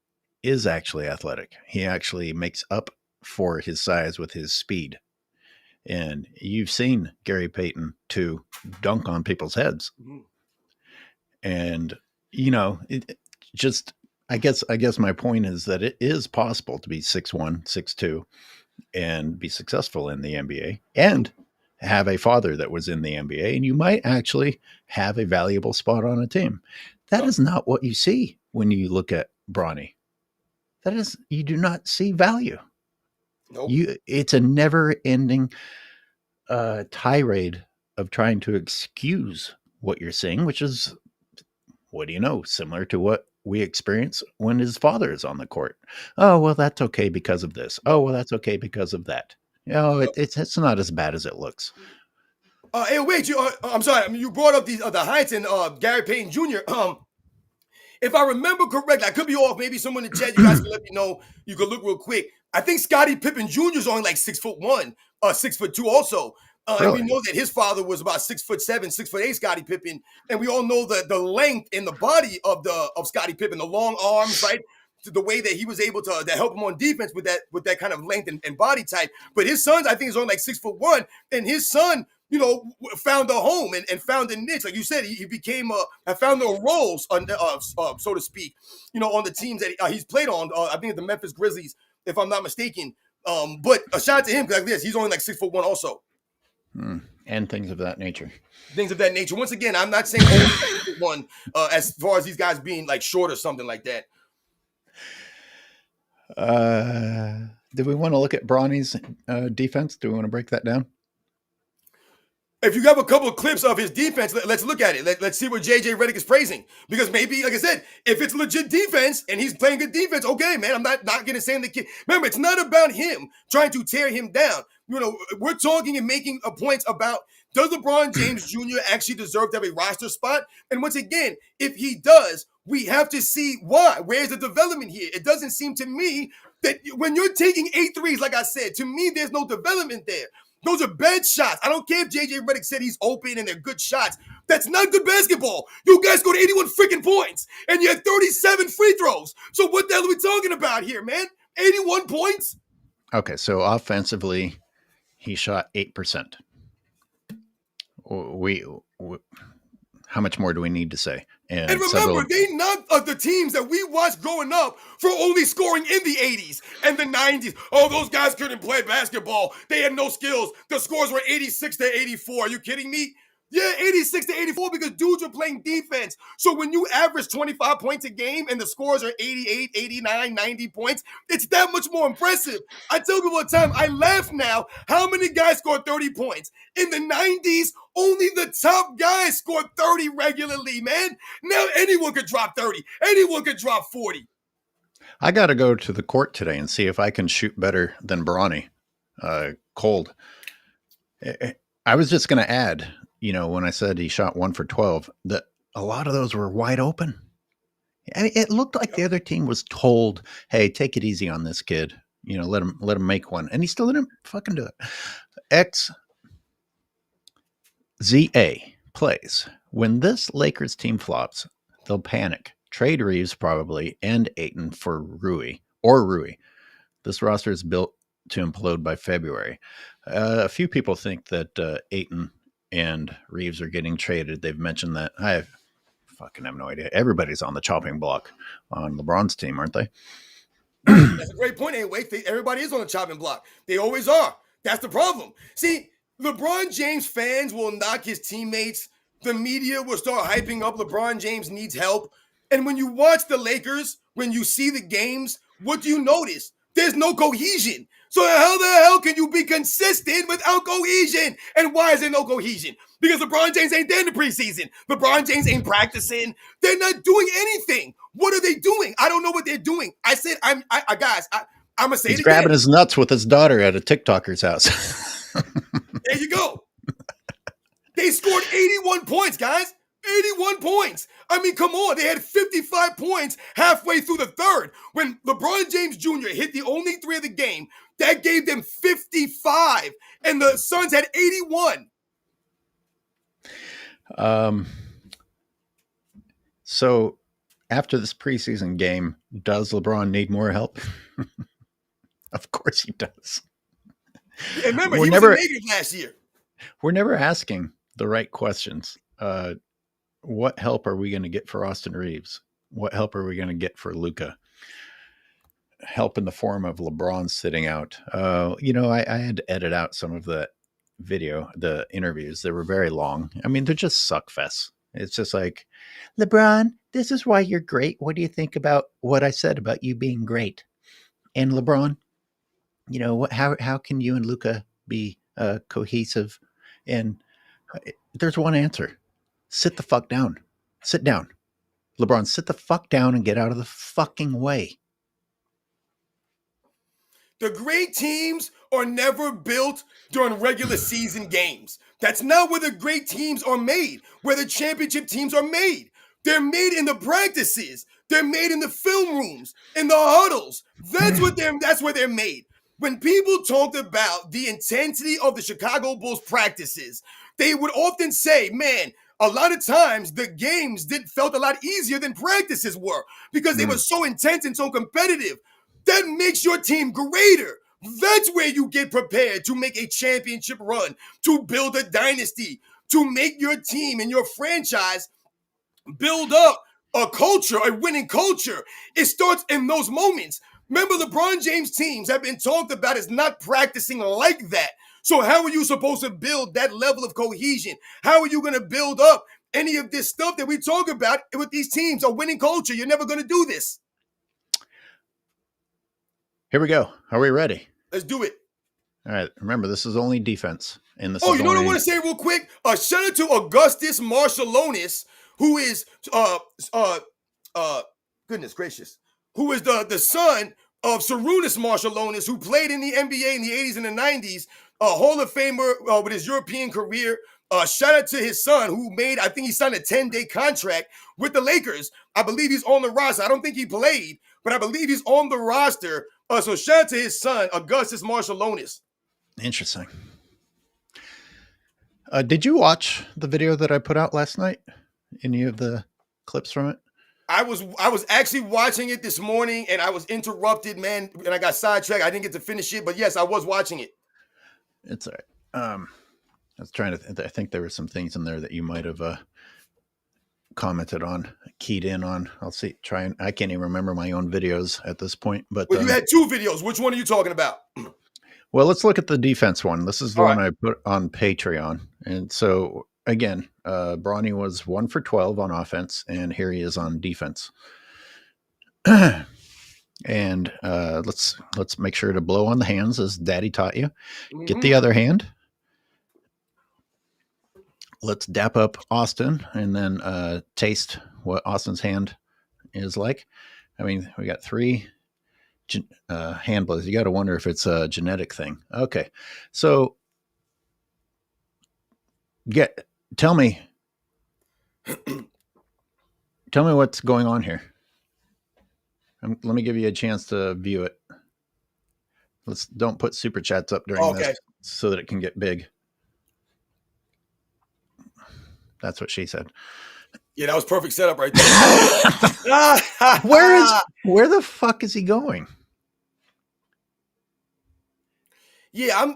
is actually athletic. He actually makes up for his size with his speed. And you've seen Gary Payton to dunk on people's heads. Mm-hmm. And, you know, I guess my point is that it is possible to be 6'1", 6'2", and be successful in the NBA and have a father that was in the NBA, and you might actually have a valuable spot on a team. That is not what you see when you look at Bronny. You do not see value. Nope. It's a never-ending tirade of trying to excuse what you're seeing, which is, what do you know, similar to what we experience when his father is on the court. Oh, well, that's okay because of this. Oh, well, that's okay because of that. You know, it's not as bad as it looks.
Hey, wait, I'm sorry. I mean, you brought up these the Heights and Gary Payton Jr. If I remember correctly, I could be off. Maybe someone in the chat, you guys can let me know. You can look real quick. I think Scottie Pippen Jr. is only like 6'1", 6'2" also. Really? And we know that his father was about 6'7", 6'8", Scottie Pippen, and we all know the length in the body of Scottie Pippen, the long arms, right? The way that he was able to help him on defense with that kind of length and body type. But his sons, I think, is only like 6'1", and his son, you know, found a home and found a niche. Like you said, he became found the roles, so to speak, you know, on the teams that he's played on. I think the Memphis Grizzlies, if I'm not mistaken. But a shout out to him because like this, he's only like 6'1" also.
And things of that nature.
Things of that nature. Once again, I'm not saying only one as far as these guys being like short or something like that.
Do we want to look at Bronny's defense? Do we want to break that down?
If you have a couple of clips of his defense, let's look at it. Let's see what JJ Redick is praising. Because maybe, like I said, if it's legit defense and he's playing good defense, okay, man, I'm not going to say the kid. Remember, it's not about him trying to tear him down. You know, we're talking and making a point about, does LeBron James Jr. actually deserve to have a roster spot? And once again, if he does, we have to see why. Where's the development here? It doesn't seem to me that when you're taking 8 threes, like I said, to me, there's no development there. Those are bad shots. I don't care if JJ Redick said he's open and they're good shots. That's not good basketball. You guys go to 81 freaking points and you had 37 free throws. So what the hell are we talking about here, man? 81 points?
Okay, so offensively, he shot 8%. How much more do we need to say?
And remember, they knocked the teams that we watched growing up for only scoring in the 80s and the 90s. Oh, those guys couldn't play basketball. They had no skills. The scores were 86 to 84. Are you kidding me? Yeah, 86 to 84 because dudes are playing defense. So when you average 25 points a game and the scores are 88, 89, 90 points, it's that much more impressive. I tell people all the time, I laugh now. How many guys scored 30 points? In the 90s, only the top guys scored 30 regularly, man. Now anyone could drop 30. Anyone could drop 40.
I got to go to the court today and see if I can shoot better than Bronny. Cold. I was just going to add, you know, when I said he shot 1 for 12, that a lot of those were wide open. I mean, it looked like the other team was told, "Hey, take it easy on this kid. Let him make one," and he still didn't fucking do it. XZA plays. When this Lakers team flops, they'll panic. Trade Reeves probably and Ayton for Rui. This roster is built to implode by February. A few people think that Ayton and Reeves are getting traded. They've mentioned that. I fucking have no idea. Everybody's on the chopping block on LeBron's team, aren't they?
That's a great point, anyway. Everybody is on the chopping block. They always are. That's the problem. See, LeBron James fans will knock his teammates. The media will start hyping up LeBron James needs help. And when you watch the Lakers, when you see the games, what do you notice? There's no cohesion. So how the hell can you be consistent without cohesion? And why is there no cohesion? Because LeBron James ain't there in the preseason. LeBron James ain't practicing. They're not doing anything. What are they doing? I don't know what they're doing. I said, I'm gonna say
He's
it
grabbing
again.
his nuts with his daughter at a TikToker's house.
There you go. They scored 81 points, guys. 81 points. I mean, come on. They had 55 points halfway through the third. When LeBron James Jr. hit the only three of the game, that gave them 55. And the Suns had 81.
So after this preseason game, does LeBron need more help? Of course he does.
And remember, he was a negative last year.
We're never asking the right questions. What help are we going to get for Austin Reeves? What help are we going to get for Luka? Help in the form of LeBron sitting out. I had to edit out some of the video, the interviews. They were very long. I mean, they're just suck fests. It's just like, LeBron, this is why you're great. What do you think about what I said about you being great? And LeBron, how can you and Luka be cohesive? And there's one answer. Sit the fuck down. Sit down. LeBron, sit the fuck down and get out of the fucking way.
The great teams are never built during regular season games. That's not where the great teams are made, where the championship teams are made. They're made in the practices. They're made in the film rooms, in the huddles. That's where they're made. When people talked about the intensity of the Chicago Bulls practices, they would often say, man, a lot of times the games felt a lot easier than practices were because they were so intense and so competitive. That makes your team greater. That's where you get prepared to make a championship run, to build a dynasty, to make your team and your franchise build up a culture, a winning culture. It starts in those moments. Remember, LeBron James teams have been talked about as not practicing like that. So how are you supposed to build that level of cohesion? How are you going to build up any of this stuff that we talk about with these teams, a winning culture? You're never going to do this.
Here we go. Are we ready?
Let's do it.
All right. Remember, this is only defense. And this
you
is
know what I want to say real quick? Shout out to Augustus Marshallonis, who is goodness gracious, who is the son of Sarunas Marshallonis, who played in the NBA in the 80s and the 90s, a Hall of Famer with his European career. Shout out to his son, who I think he signed a 10-day contract with the Lakers. I believe he's on the roster. I don't think he played, but I believe he's on the roster. So shout out to his son, Augustus Marshallonis.
Interesting. Did you watch the video that I put out last night? Any of the clips from it?
I was actually watching it this morning, and I was interrupted, man, and I got sidetracked. I didn't get to finish it, but yes, I was watching it.
It's all right. I was trying to. I think there were some things in there that you might have commented on, keyed in on. I'll see. I can't even remember my own videos at this point. But
you had two videos. Which one are you talking about?
Well, let's look at the defense one. This is the one I put on Patreon. And so again, Bronny was 1 for 12 on offense, and here he is on defense. And let's make sure to blow on the hands as Daddy taught you. Mm-hmm. Get the other hand. Let's dap up Austin and then taste what Austin's hand is like. I mean, we got 3 hand blows. You got to wonder if it's a genetic thing. Okay. So tell me what's going on here. Let me give you a chance to view it. Don't put super chats up during this so that it can get big. That's what she said.
Yeah, that was perfect setup right there.
Where the fuck is he going?
Yeah,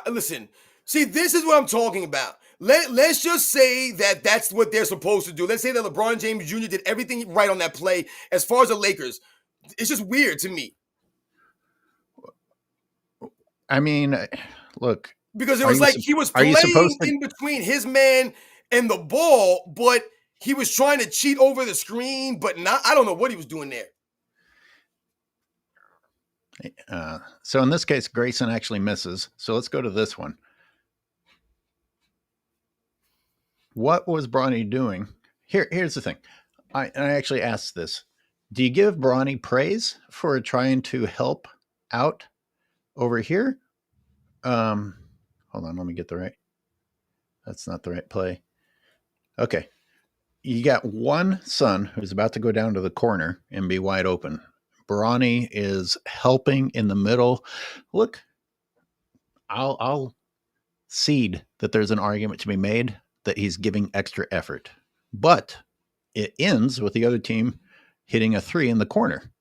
listen. See, this is what I'm talking about. Let's just say that that's what they're supposed to do. Let's say that LeBron James Jr. did everything right on that play. As far as the Lakers, it's just weird to me.
I mean, look.
Because it was like he was playing in between his man and the ball, but he was trying to cheat over the screen, but not. I don't know what he was doing there.
So in this case, Grayson actually misses. So let's go to this one. What was Bronny doing? Here's the thing. I actually asked this. Do you give Bronny praise for trying to help out over here? Hold on, let me get the right. That's not the right play. Okay. You got one son who's about to go down to the corner and be wide open. Bronny is helping in the middle. Look, I'll cede that there's an argument to be made that he's giving extra effort, but it ends with the other team hitting a 3 in the corner.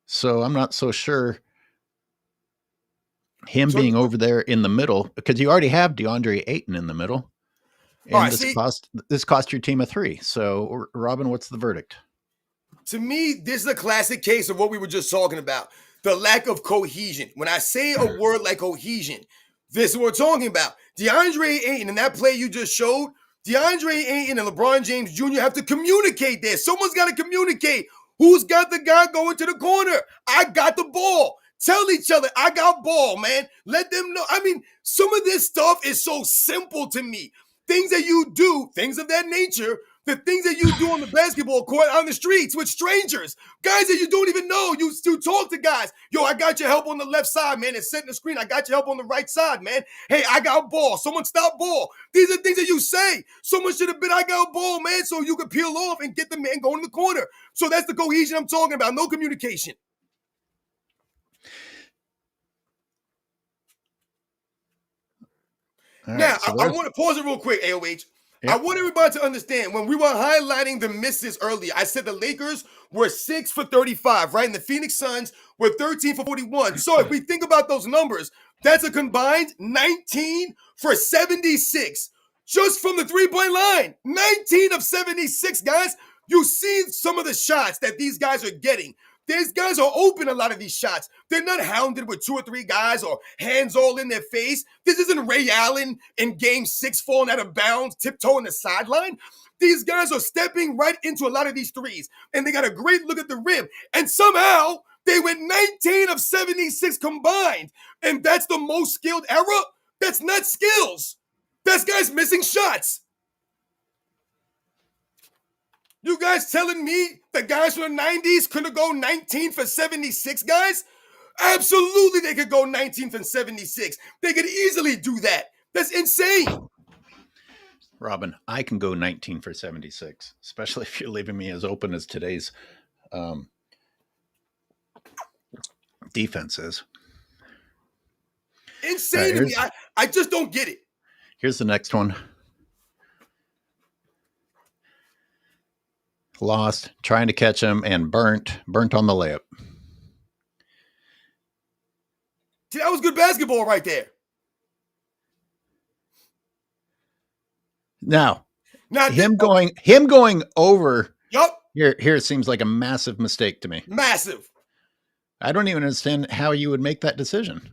So I'm not so sure him being over there in the middle, because you already have DeAndre Ayton in the middle. And this cost your team a 3. So Robin, what's the verdict?
To me, this is a classic case of what we were just talking about. The lack of cohesion. When I say a word like cohesion, this is what we're talking about. DeAndre Ayton, in that play you just showed, DeAndre Ayton and LeBron James Jr. have to communicate there. Someone's got to communicate. Who's got the guy going to the corner? I got the ball. Tell each other, I got ball, man. Let them know. I mean, some of this stuff is so simple to me. Things that you do, things of that nature, the things that you do on the basketball court, on the streets with strangers, guys that you don't even know. You still talk to guys. Yo, I got your help on the left side, man. It's setting the screen. I got your help on the right side, man. Hey, I got ball. Someone stop ball. These are things that you say. Someone should have been, I got ball, man, so you could peel off and get the man going in the corner. So that's the cohesion I'm talking about. No communication. Now, I want to pause it real quick, AOH. Yep. I want everybody to understand, when we were highlighting the misses earlier, I said the Lakers were 6 for 35, right? And the Phoenix Suns were 13 for 41. So if we think about those numbers, that's a combined 19 for 76 just from the three-point line. 19 of 76, guys. You see some of the shots that these guys are getting. These guys are open a lot of these shots. They're not hounded with 2 or 3 guys or hands all in their face. This isn't Ray Allen in game 6 falling out of bounds, tiptoeing the sideline. These guys are stepping right into a lot of these threes, and they got a great look at the rim. And somehow they went 19 of 76 combined, and that's the most skilled era? That's not skills. That's guys missing shots. You guys telling me the guys from the 90s couldn't go 19 for 76, guys? Absolutely, they could go 19 for 76. They could easily do that. That's insane.
Robin, I can go 19 for 76, especially if you're leaving me as open as today's defense is.
Insane to me. I just don't get it.
Here's the next one. Lost, trying to catch him, and burnt on the layup.
See, that was good basketball right there.
Now him going over.
Yup.
Here seems like a massive mistake to me.
Massive.
I don't even understand how you would make that decision.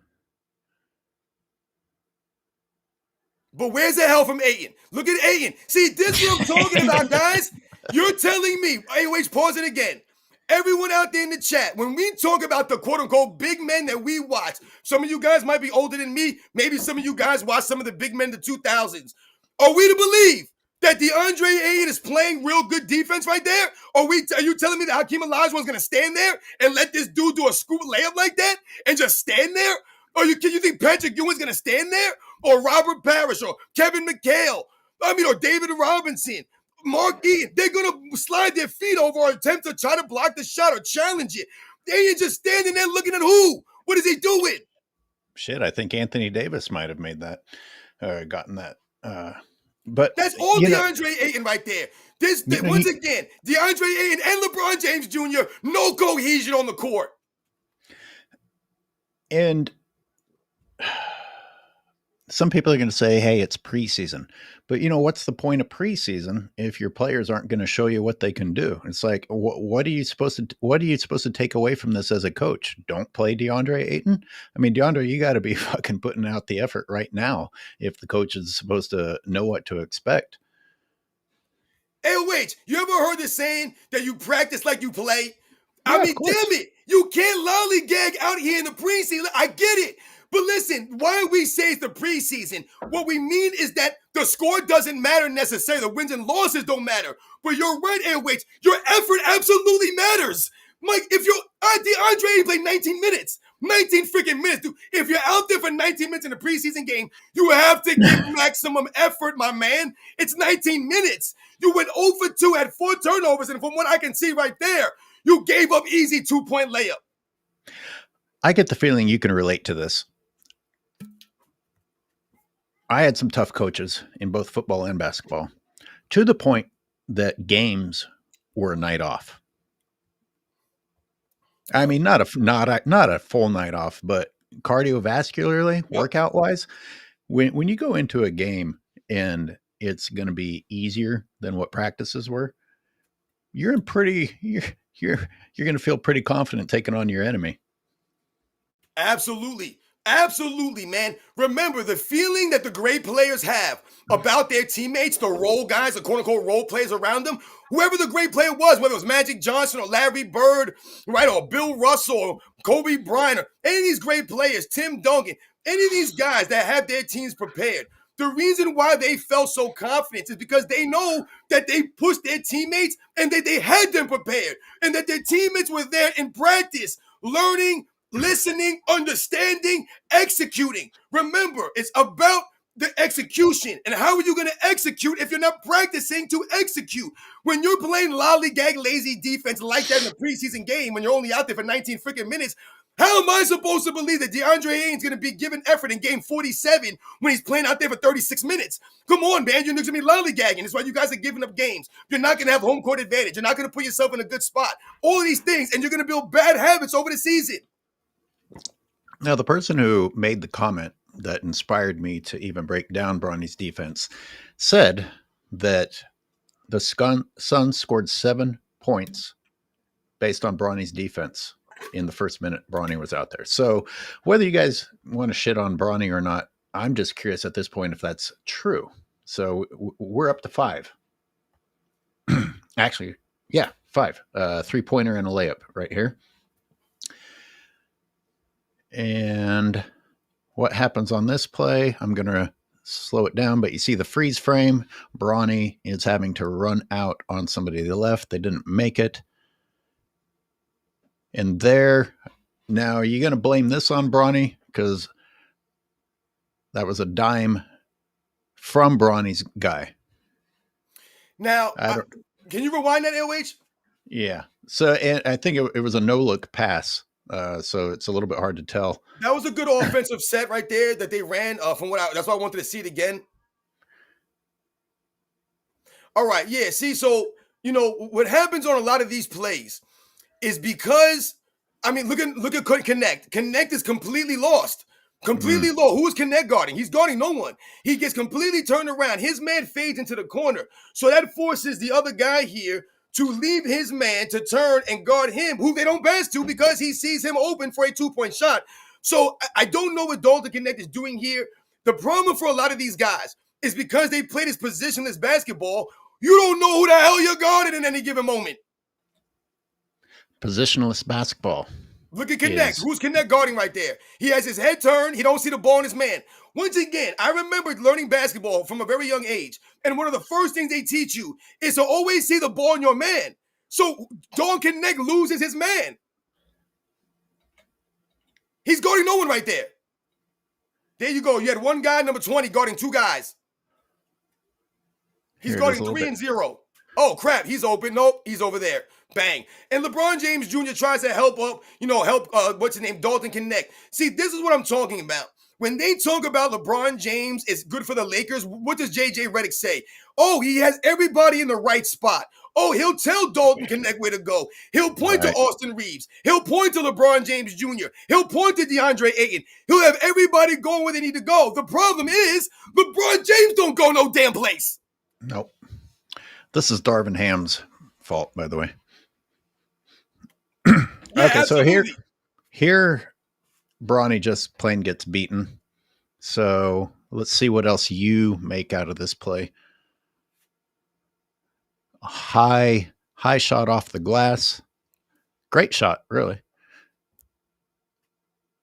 But where's the hell from Ayton? Look at Ayton. See, this is what I'm talking about, guys. You're telling me, AOH, pause it again. Everyone out there in the chat, when we talk about the quote-unquote big men that we watch, some of you guys might be older than me. Maybe some of you guys watch some of the big men in the 2000s. Are we to believe that DeAndre Ayton is playing real good defense right there? Are you telling me that Hakeem Olajuwon's going to stand there and let this dude do a scoop layup like that and just stand there? Or you think Patrick Ewing's going to stand there? Or Robert Parrish or Kevin McHale? Or David Robinson? Mark Eaton, they're going to slide their feet over or attempt to try to block the shot or challenge it. They ain't just standing there looking at who. What is he doing?
Shit, I think Anthony Davis might have made that, gotten that. But
that's all DeAndre Ayton right there. Once again, DeAndre Ayton and LeBron James Jr., no cohesion on the court.
And some people are going to say, hey, it's preseason. But, what's the point of preseason if your players aren't going to show you what they can do? It's like, what are you supposed to take away from this as a coach? Don't play DeAndre Ayton? I mean, DeAndre, you got to be fucking putting out the effort right now if the coach is supposed to know what to expect.
AOH, you ever heard the saying that you practice like you play? Yeah, I mean, damn it. You can't lollygag out here in the preseason. I get it. But listen, why we say it's the preseason, what we mean is that the score doesn't matter necessarily. The wins and losses don't matter. But you're right, AOH. Your effort absolutely matters. Mike, if you're DeAndre played 19 minutes. 19 freaking minutes, dude. If you're out there for 19 minutes in a preseason game, you have to give maximum effort, my man. It's 19 minutes. You went 0 for 2, had 4 turnovers, and from what I can see right there, you gave up easy 2-point layup.
I get the feeling you can relate to this. I had some tough coaches in both football and basketball, to the point that games were a night off. I mean, not a full night off, but cardiovascularly, workout wise, when you go into a game and it's going to be easier than what practices were, you're going to feel pretty confident taking on your enemy.
Absolutely. Absolutely, man. Remember the feeling that the great players have about their teammates, the role guys, the quote-unquote role players around them, whoever the great player was, whether it was Magic Johnson or Larry Bird, right, or Bill Russell or Kobe Bryant, or any of these great players, Tim Duncan, any of these guys that have their teams prepared. The reason why they felt so confident is because they know that they pushed their teammates and that they had them prepared and that their teammates were there in practice, learning, listening, understanding, executing. Remember, it's about the execution. And how are you going to execute if you're not practicing to execute? When you're playing lollygag lazy defense like that in a preseason game, when you're only out there for 19 freaking minutes, how am I supposed to believe that DeAndre Ayton's going to be given effort in game 47 when he's playing out there for 36 minutes? Come on, man. You're going to be lollygagging. That's why you guys are giving up games. You're not going to have home court advantage. You're not going to put yourself in a good spot. All of these things, and you're going to build bad habits over the season.
Now, the person who made the comment that inspired me to even break down Bronny's defense said that the Suns scored 7 points based on Bronny's defense in the first minute Bronny was out there. So whether you guys want to shit on Bronny or not, I'm just curious at this point if that's true. So we're up to 5. Actually, yeah, 5. 3-pointer and a layup right here. And what happens on this play? I'm going to slow it down, but you see the freeze frame. Bronny is having to run out on somebody to the left. They didn't make it. And there, now are you going to blame this on Bronny? Because that was a dime from Bronny's guy.
Now, can you rewind that, LH?
Yeah. So and I think it was a no-look pass. So it's a little bit hard to tell.
That was a good offensive set right there that they ran. That's why I wanted to see it again. All right, yeah. See, so what happens on a lot of these plays is because look at Connect. Connect is completely lost. Completely low. Who is Connect guarding? He's guarding no one. He gets completely turned around. His man fades into the corner. So that forces the other guy here to leave his man to turn and guard him, who they don't pass to because he sees him open for a 2-point shot. So I don't know what Dalton Connect is doing here. The problem for a lot of these guys is because they play this positionless basketball, you don't know who the hell you're guarding in any given moment.
Positionless basketball.
Look at Connect. Who's Connect guarding right there? He has his head turned. He don't see the ball in his man. Once again, I remember learning basketball from a very young age. And one of the first things they teach you is to always see the ball in your man. So Dalton Connect loses his man. He's guarding no one right there. There you go. You had one guy, number 20, guarding 2 guys. He's guarding 3 and 0. Oh, crap, he's open. Nope, he's over there. Bang. And LeBron James Jr. tries to help what's his name, Dalton Connect. See, this is what I'm talking about. When they talk about LeBron James is good for the Lakers, what does JJ Redick say? Oh, he has everybody in the right spot. Oh, he'll tell Dalton Connect where to go. He'll point to Austin Reeves. He'll point to LeBron James Jr. He'll point to DeAndre Ayton. He'll have everybody going where they need to go. The problem is LeBron James don't go no damn place.
Nope. This is Darvin Ham's fault, by the way.
Yeah,
okay,
absolutely.
so here Bronny just plain gets beaten. So let's see what else you make out of this play. A high shot off the glass. Great shot, really.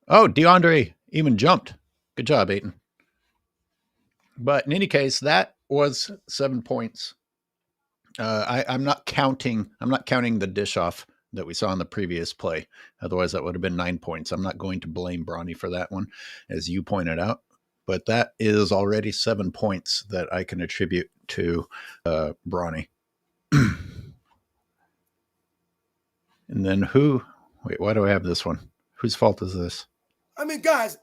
Oh, DeAndre even jumped. Good job, Ayton. But in any case, that was 7 points. I'm not counting the dish off that we saw in the previous play. Otherwise, that would have been 9 points. I'm not going to blame Bronny for that one, as you pointed out. But that is already 7 points that I can attribute to Bronny. And then why do I have this one? Whose fault is this?
I mean, guys,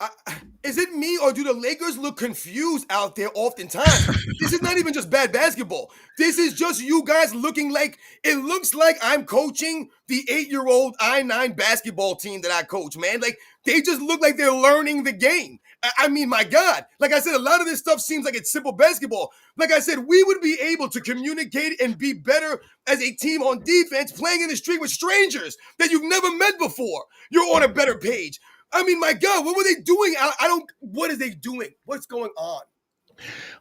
is it me or do the Lakers look confused out there oftentimes? This is not even just bad basketball. This is just you guys looking like, it looks like I'm coaching the 8-year-old I-9 basketball team that I coach, man. Like, they just look like they're learning the game. I mean, my God. Like I said, a lot of this stuff seems like it's simple basketball. Like I said, we would be able to communicate and be better as a team on defense playing in the street with strangers that you've never met before. You're on a better page. I mean, my God, what were they doing? What are they doing? What's going on?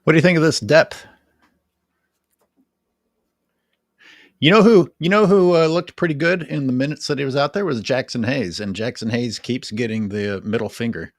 What do you think of this depth? You know who looked pretty good in the minutes that he was out there was Jackson Hayes, and Jackson Hayes keeps getting the middle finger.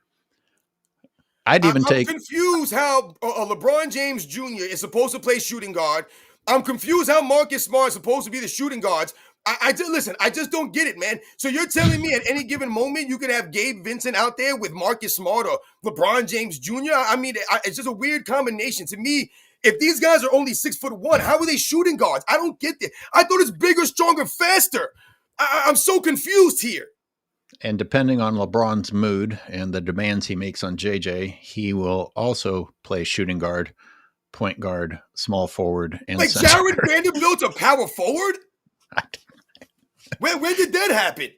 I'm
confused how LeBron James Jr. is supposed to play shooting guard. I'm confused how Marcus Smart is supposed to be the shooting guards. I just don't get it, man. So you're telling me at any given moment you could have Gabe Vincent out there with Marcus Smart or LeBron James Jr.? I mean, it's just a weird combination. To me, if these guys are only 6'1", how are they shooting guards? I don't get it. I thought it's bigger, stronger, faster. I'm so confused here.
And depending on LeBron's mood and the demands he makes on JJ, he will also play shooting guard, point guard, small forward, and
like
center.
Jared Vanderbilt's a power forward? When did that happen?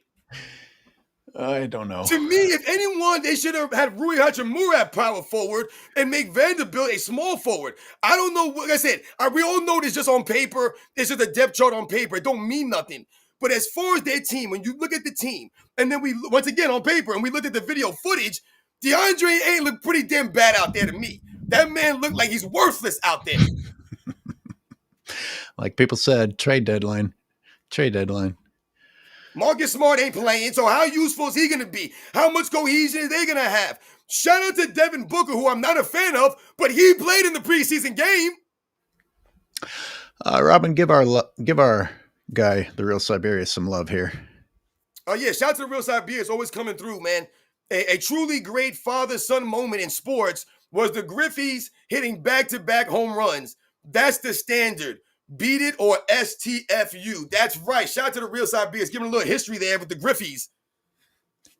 I don't know.
To me, if anyone, they should have had Rui Hachimura at power forward and make Vanderbilt a small forward. I don't know. Like I said, we all know this just on paper. It's just a depth chart on paper. It don't mean nothing. But as far as their team, when you look at the team, and then we, once again, on paper, and we looked at the video footage, DeAndre Ayton looked pretty damn bad out there to me. That man looked like he's worthless out there.
Like people said, trade deadline.
Marcus Smart ain't playing, so how useful is he going to be? How much cohesion are they going to have? Shout out to Devin Booker, who I'm not a fan of, but he played in the preseason game.
Robin, give our guy, the real Siberius, some love here.
Oh, yeah, shout out to the real Siberius, always coming through, man. A truly great father-son moment in sports was the Griffeys hitting back-to-back home runs. That's the standard. Beat it or STFU. That's right. Shout out to the real Siberius. Giving a little history there with the Griffeys.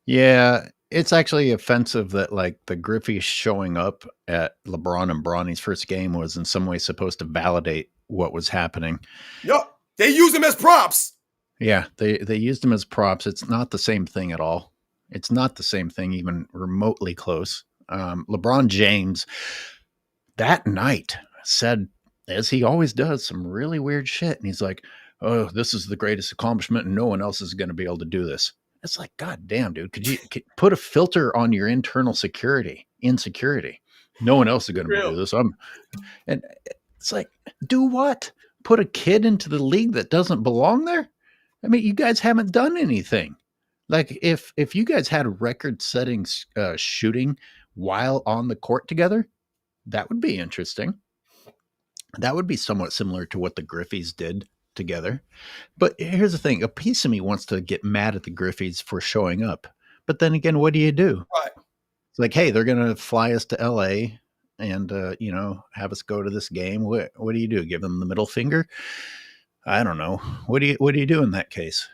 Yeah, it's actually offensive that like the Griffeys showing up at LeBron and Bronny's first game was in some way supposed to validate what was happening.
Yup. They use them as props.
Yeah, they used them as props. It's not the same thing at all. It's not the same thing, even remotely close. LeBron James that night said, as he always does, some really weird shit. And he's like, oh, this is the greatest accomplishment and no one else is going to be able to do this. It's like, God damn, dude, could you put a filter on your internal insecurity? No one else is going to do this. And it's like, do what? Put a kid into the league that doesn't belong there? I mean, you guys haven't done anything. Like if you guys had record-setting shooting while on the court together, that would be interesting. That would be somewhat similar to what the Griffeys did together. But here's the thing. A piece of me wants to get mad at the Griffeys for showing up. But then again, what do you do?
Right.
It's like, hey, they're going to fly us to LA and, have us go to this game. What do you do? Give them the middle finger? I don't know. What do you do in that case?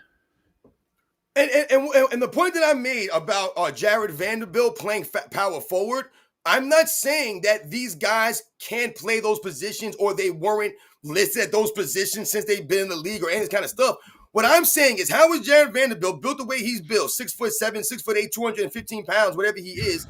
And the point that I made about Jared Vanderbilt playing power forward, I'm not saying that these guys can't play those positions or they weren't listed at those positions since they've been in the league or any kind of stuff. What I'm saying is, how is Jared Vanderbilt built the way he's built? 6'7", 6'8", 215 pounds, whatever he is.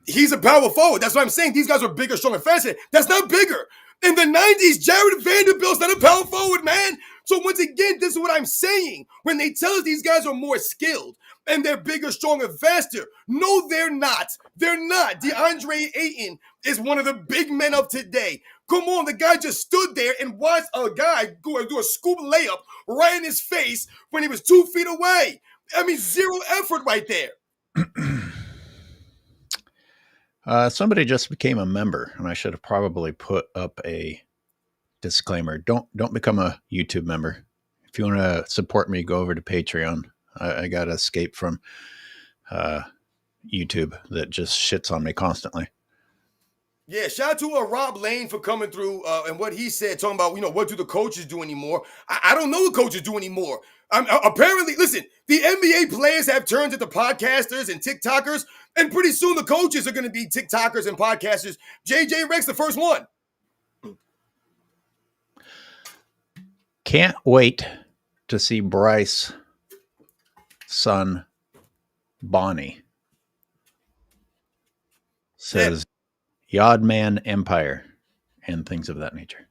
He's a power forward. That's what I'm saying. These guys are bigger, stronger, faster. That's not bigger. In the 90s, Jared Vanderbilt's not a power forward, man. So once again, this is what I'm saying. When they tell us these guys are more skilled and they're bigger, stronger, faster. No, they're not. They're not. DeAndre Ayton is one of the big men of today. Come on, the guy just stood there and watched a guy go and do a scoop layup right in his face when he was 2 feet away. I mean, zero effort right there.
Somebody just became a member, and I should have probably put up a disclaimer. Don't become a YouTube member. If you want to support me, go over to Patreon. I got to escape from YouTube that just shits on me constantly.
Yeah, shout out to Rob Lane for coming through and what he said, talking about, what do the coaches do anymore? I don't know what coaches do anymore. Apparently, listen, the NBA players have turned into podcasters and TikTokers, and pretty soon the coaches are going to be TikTokers and podcasters. JJ Redick's the first one.
Can't wait to see Bryce's son, Bronny. Says, Yod Man Empire, and things of that nature.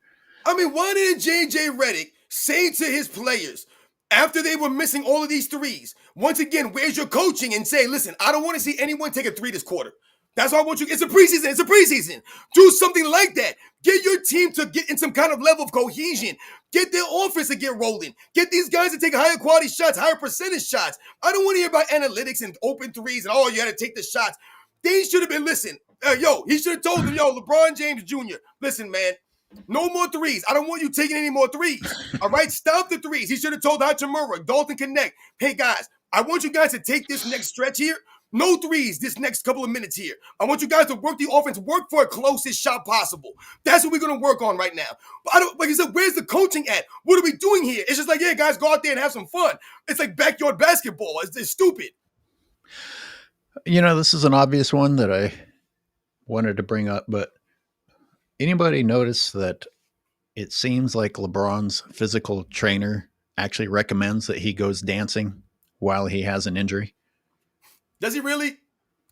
I mean, why didn't JJ Redick say to his players, after they were missing all of these threes, once again, where's your coaching? And say, listen, I don't want to see anyone take a three this quarter. That's why I want you. It's a preseason. It's a preseason. Do something like that. Get your team to get in some kind of level of cohesion. Get their offense to get rolling. Get these guys to take higher quality shots, higher percentage shots. I don't want to hear about analytics and open threes and, you got to take the shots. They should have been, listen, he should have told them, LeBron James Jr., listen, man, no more threes. I don't want you taking any more threes. All right? Stop the threes. He should have told Hachimura, Dalton Connect, hey, guys, I want you guys to take this next stretch here. No threes this next couple of minutes here. I want you guys to work the offense, work for a closest shot possible. That's what we're going to work on right now. But like I said, where's the coaching at? What are we doing here? It's just like, yeah, guys, go out there and have some fun. It's like backyard basketball. It's stupid.
This is an obvious one that I wanted to bring up, but anybody notice that it seems like LeBron's physical trainer actually recommends that he goes dancing while he has an injury?
Does he really?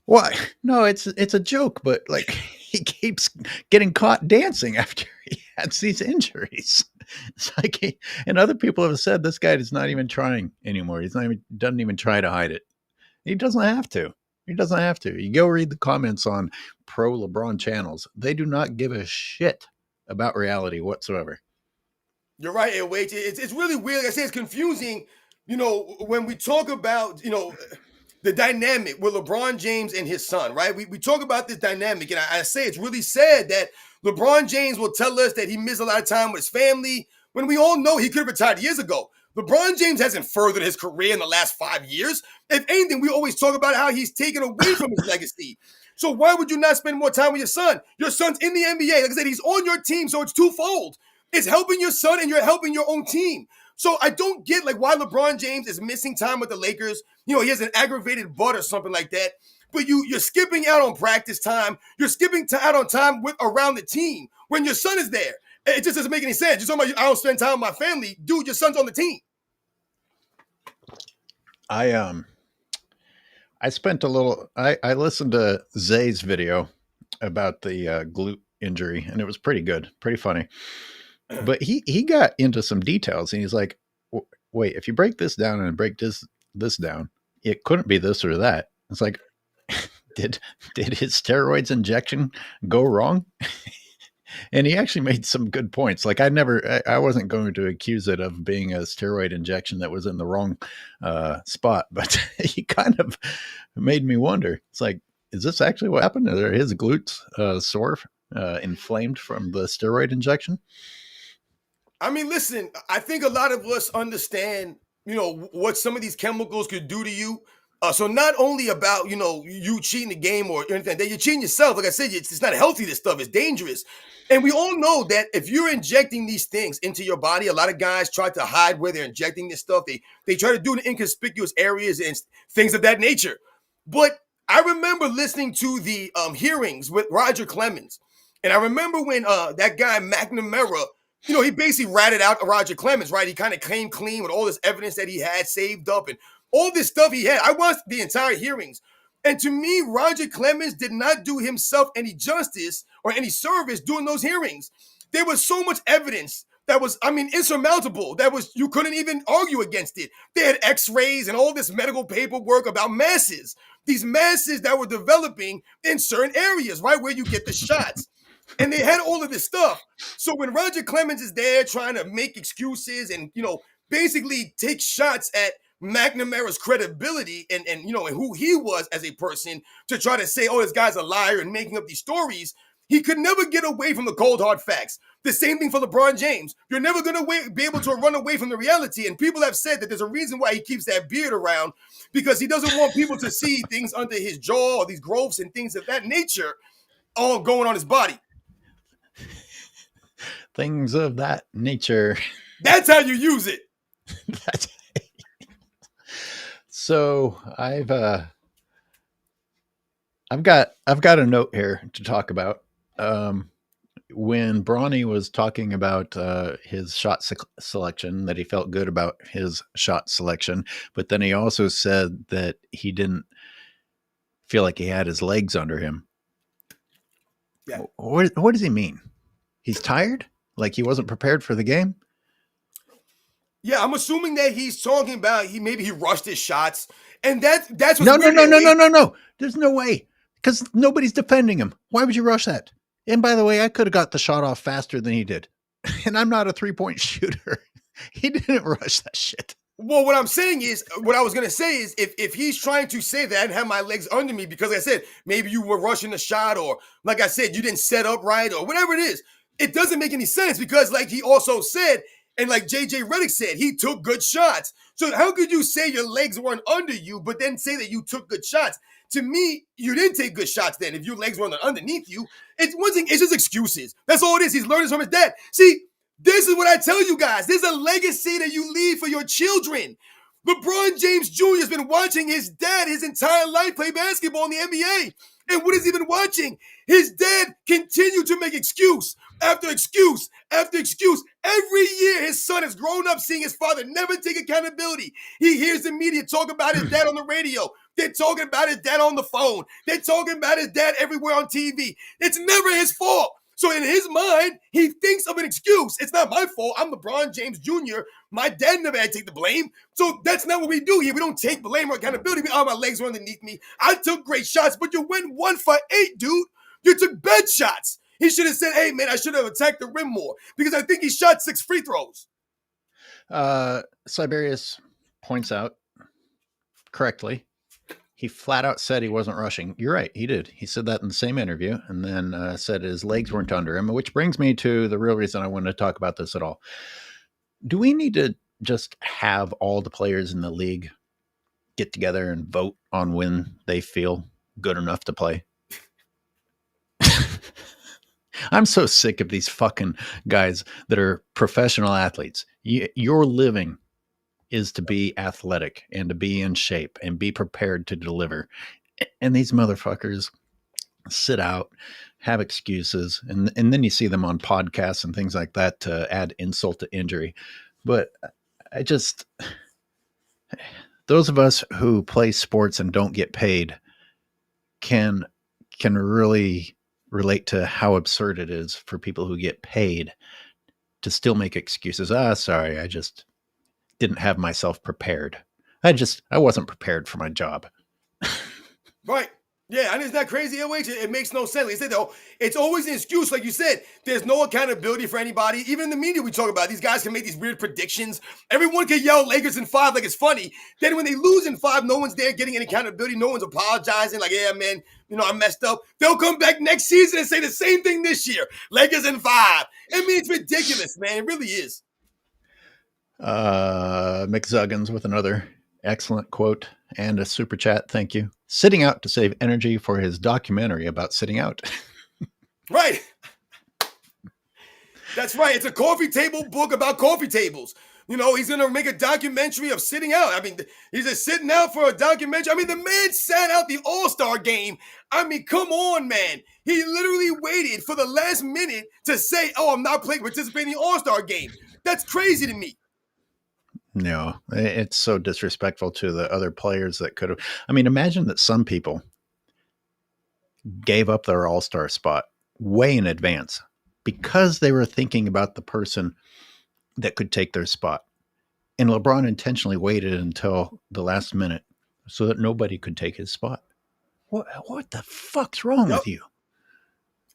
Why? No, it's a joke, but like he keeps getting caught dancing after he has these injuries. It's like and other people have said this guy is not even trying anymore. Doesn't even try to hide it. He doesn't have to. He doesn't have to. You go read the comments on pro LeBron channels. They do not give a shit about reality whatsoever.
You're right, AOH. It's really weird. Like I say, it's confusing, when we talk about, the dynamic with LeBron James and his son, right? We talk about this dynamic, and I say it's really sad that LeBron James will tell us that he missed a lot of time with his family when we all know he could have retired years ago. LeBron James hasn't furthered his career in the last 5 years. If anything, we always talk about how he's taken away from his legacy. So why would you not spend more time with your son? Your son's in the NBA. Like I said, he's on your team, so it's twofold. It's helping your son and you're helping your own team. So I don't get why LeBron James is missing time with the Lakers. He has an aggravated butt or something like that. But you're skipping out on practice time. You're skipping out on time around the team when your son is there. It just doesn't make any sense. You're talking about I don't spend time with my family. Dude, your son's on the team.
I spent a little. I listened to Zay's video about the glute injury, and it was pretty good, pretty funny. But he got into some details, and he's like, "Wait, if you break this down and break this down, it couldn't be this or that." It's like, did his steroids injection go wrong? And he actually made some good points. Like I wasn't going to accuse it of being a steroid injection that was in the wrong spot, but he kind of made me wonder. It's like, is this actually what happened? Are his glutes sore, inflamed from the steroid injection?
I mean, listen, I think a lot of us understand, what some of these chemicals could do to you. So not only about, you cheating the game or anything, that you're cheating yourself. Like I said, it's not healthy, this stuff. It's dangerous. And we all know that if you're injecting these things into your body, a lot of guys try to hide where they're injecting this stuff. They try to do it in inconspicuous areas and things of that nature. But I remember listening to the hearings with Roger Clemens. And I remember when that guy McNamara, he basically ratted out Roger Clemens, right? He kind of came clean with all this evidence that he had saved up and all this stuff he had. I watched the entire hearings. And to me, Roger Clemens did not do himself any justice or any service during those hearings. There was so much evidence that was, insurmountable. You couldn't even argue against it. They had x-rays and all this medical paperwork about masses. These masses that were developing in certain areas, right, where you get the shots. And they had all of this stuff. So when Roger Clemens is there trying to make excuses and, basically take shots at McNamara's credibility and who he was as a person to try to say, oh, this guy's a liar and making up these stories, he could never get away from the cold hard facts. The same thing for LeBron James. You're never going to be able to run away from the reality. And people have said that there's a reason why he keeps that beard around, because he doesn't want people to see things under his jaw or these growths and things of that nature all going on his body.
Things of that nature.
That's how you use it.
So I've got a note here to talk about. When Bronny was talking about his shot selection, that he felt good about his shot selection, but then he also said that he didn't feel like he had his legs under him.
Yeah.
What does he mean? He's tired? Like he wasn't prepared for the game?
Yeah, I'm assuming that he's talking about maybe he rushed his shots, and that's what's
No.
weird.
There's no way, because nobody's defending him. Why would you rush that? And by the way, I could have got the shot off faster than he did, and I'm not a 3-point shooter. He didn't rush that shit.
Well, what I was going to say is if he's trying to say that I didn't have my legs under me because, like I said, maybe you were rushing the shot, or like I said, you didn't set up right, or whatever it is, it doesn't make any sense, because like he also said, and like JJ Redick said, he took good shots. So how could you say your legs weren't under you, but then say that you took good shots? To me, you didn't take good shots then. If your legs weren't underneath you, it's one thing. It's just excuses. That's all it is. He's learning from his dad. See, this is what I tell you guys. There's a legacy that you leave for your children. LeBron James Jr. has been watching his dad his entire life play basketball in the NBA. And what has he been watching? His dad continued to make excuse after excuse after excuse. Every year his son has grown up seeing his father never take accountability. He hears the media talk about his dad on the radio. They're talking about his dad on the phone. They're talking about his dad everywhere on TV. It's never his fault. So in his mind, he thinks of an excuse. It's not my fault. I'm LeBron James Jr. My dad never had to take the blame. So that's not what we do here. We don't take blame or accountability. My legs were underneath me. I took great shots, but you went 1 for 8, dude. You took bad shots. He should have said, hey, man, I should have attacked the rim more, because I think he shot 6 free throws.
Siberius points out correctly, he flat out said he wasn't rushing. You're right. He did. He said that in the same interview, and then said his legs weren't under him, which brings me to the real reason I wanted to talk about this at all. Do we need to just have all the players in the league get together and vote on when they feel good enough to play? I'm so sick of these fucking guys that are professional athletes. Your living is to be athletic and to be in shape and be prepared to deliver. And these motherfuckers sit out, have excuses, and then you see them on podcasts and things like that to add insult to injury. But those of us who play sports and don't get paid can really relate to how absurd it is for people who get paid to still make excuses. Sorry, I just didn't have myself prepared. I wasn't prepared for my job.
Right. Yeah, and it's not crazy, AOH. It makes no sense. Like I said, though, it's always an excuse. Like you said, there's no accountability for anybody. Even in the media, we talk about these guys can make these weird predictions. Everyone can yell Lakers in 5 like it's funny. Then when they lose in 5, no one's there getting any accountability. No one's apologizing. Like, yeah, man, I messed up. They'll come back next season and say the same thing this year. Lakers in 5. I mean, it's ridiculous, man. It really is.
Mick Zuggins with another excellent quote. and a super chat. Thank you. Sitting out to save energy for his documentary about sitting out.
Right. That's right. It's a coffee table book about coffee tables. You know, he's going to make a documentary of sitting out. I mean, he's just sitting out for a documentary. I mean, the man sat out the All-Star game. I mean, come on, man. He literally waited for the last minute to say, oh, I'm not participating in the All-Star game. That's crazy to me.
No, it's so disrespectful to the other players that could have. I mean, imagine that some people gave up their All-Star spot way in advance because they were thinking about the person that could take their spot. And LeBron intentionally waited until the last minute so that nobody could take his spot. What the fuck's wrong with you?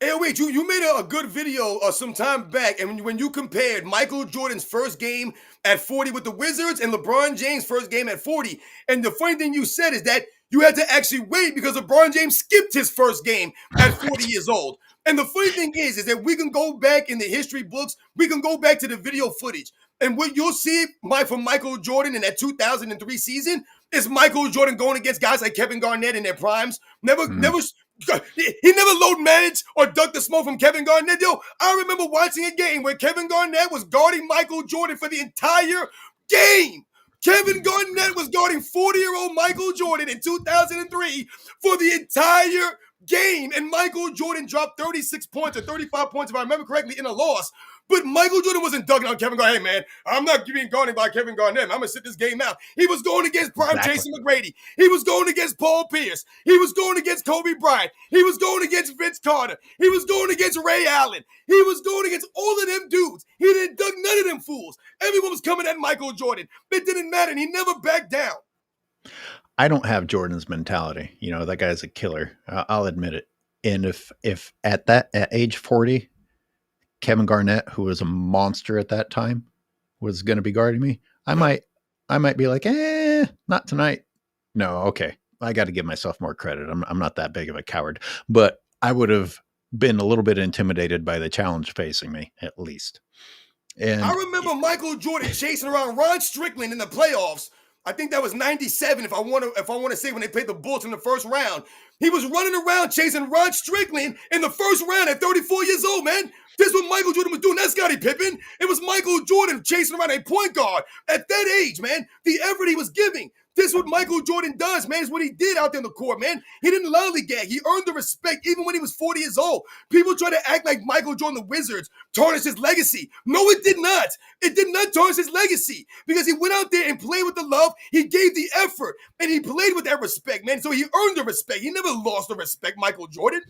Hey, wait, you made a good video some time back, and when you compared Michael Jordan's first game at 40 with the Wizards and LeBron James' first game at 40, and the funny thing you said is that you had to actually wait because LeBron James skipped his first game at 40 years old. And the funny thing is that we can go back in the history books, we can go back to the video footage, and what you'll see from Michael Jordan in that 2003 season is Michael Jordan going against guys like Kevin Garnett in their primes. He never load managed or ducked the smoke from Kevin Garnett. Yo, I remember watching a game where Kevin Garnett was guarding Michael Jordan for the entire game. Kevin Garnett was guarding 40-year-old Michael Jordan in 2003 for the entire game, and Michael Jordan dropped 36 points or 35 points, if I remember correctly, in a loss. But Michael Jordan wasn't ducking on Kevin Garnett. Hey, man, I'm not being guarded by Kevin Garnett. I'm going to sit this game out. He was going against prime Jason McGrady. He was going against Paul Pierce. He was going against Kobe Bryant. He was going against Vince Carter. He was going against Ray Allen. He was going against all of them dudes. He didn't duck none of them fools. Everyone was coming at Michael Jordan. It didn't matter, and he never backed down.
I don't have Jordan's mentality. You know, that guy's a killer. I'll admit it. And if at age 40, Kevin Garnett, who was a monster at that time, was going to be guarding me, I might be like, not tonight. No, okay. I got to give myself more credit. I'm not that big of a coward, but I would have been a little bit intimidated by the challenge facing me, at least. And
I remember Michael Jordan chasing around Ron Strickland in the playoffs. I think that was 97, if I want to say, when they played the Bulls in the first round. He was running around chasing Ron Strickland in the first round at 34 years old, man. This is what Michael Jordan was doing. That's Scottie Pippen. It was Michael Jordan chasing around a point guard at that age, man. The effort he was giving. This is what Michael Jordan does, man. It's what he did out there in the court, man. He didn't lollygag. He earned the respect even when he was 40 years old. People try to act like Michael Jordan, the Wizards, tarnished his legacy. No, it did not. It did not tarnish his legacy because he went out there and played with the love. He gave the effort, and he played with that respect, man. So he earned the respect. He never lost the respect, Michael Jordan.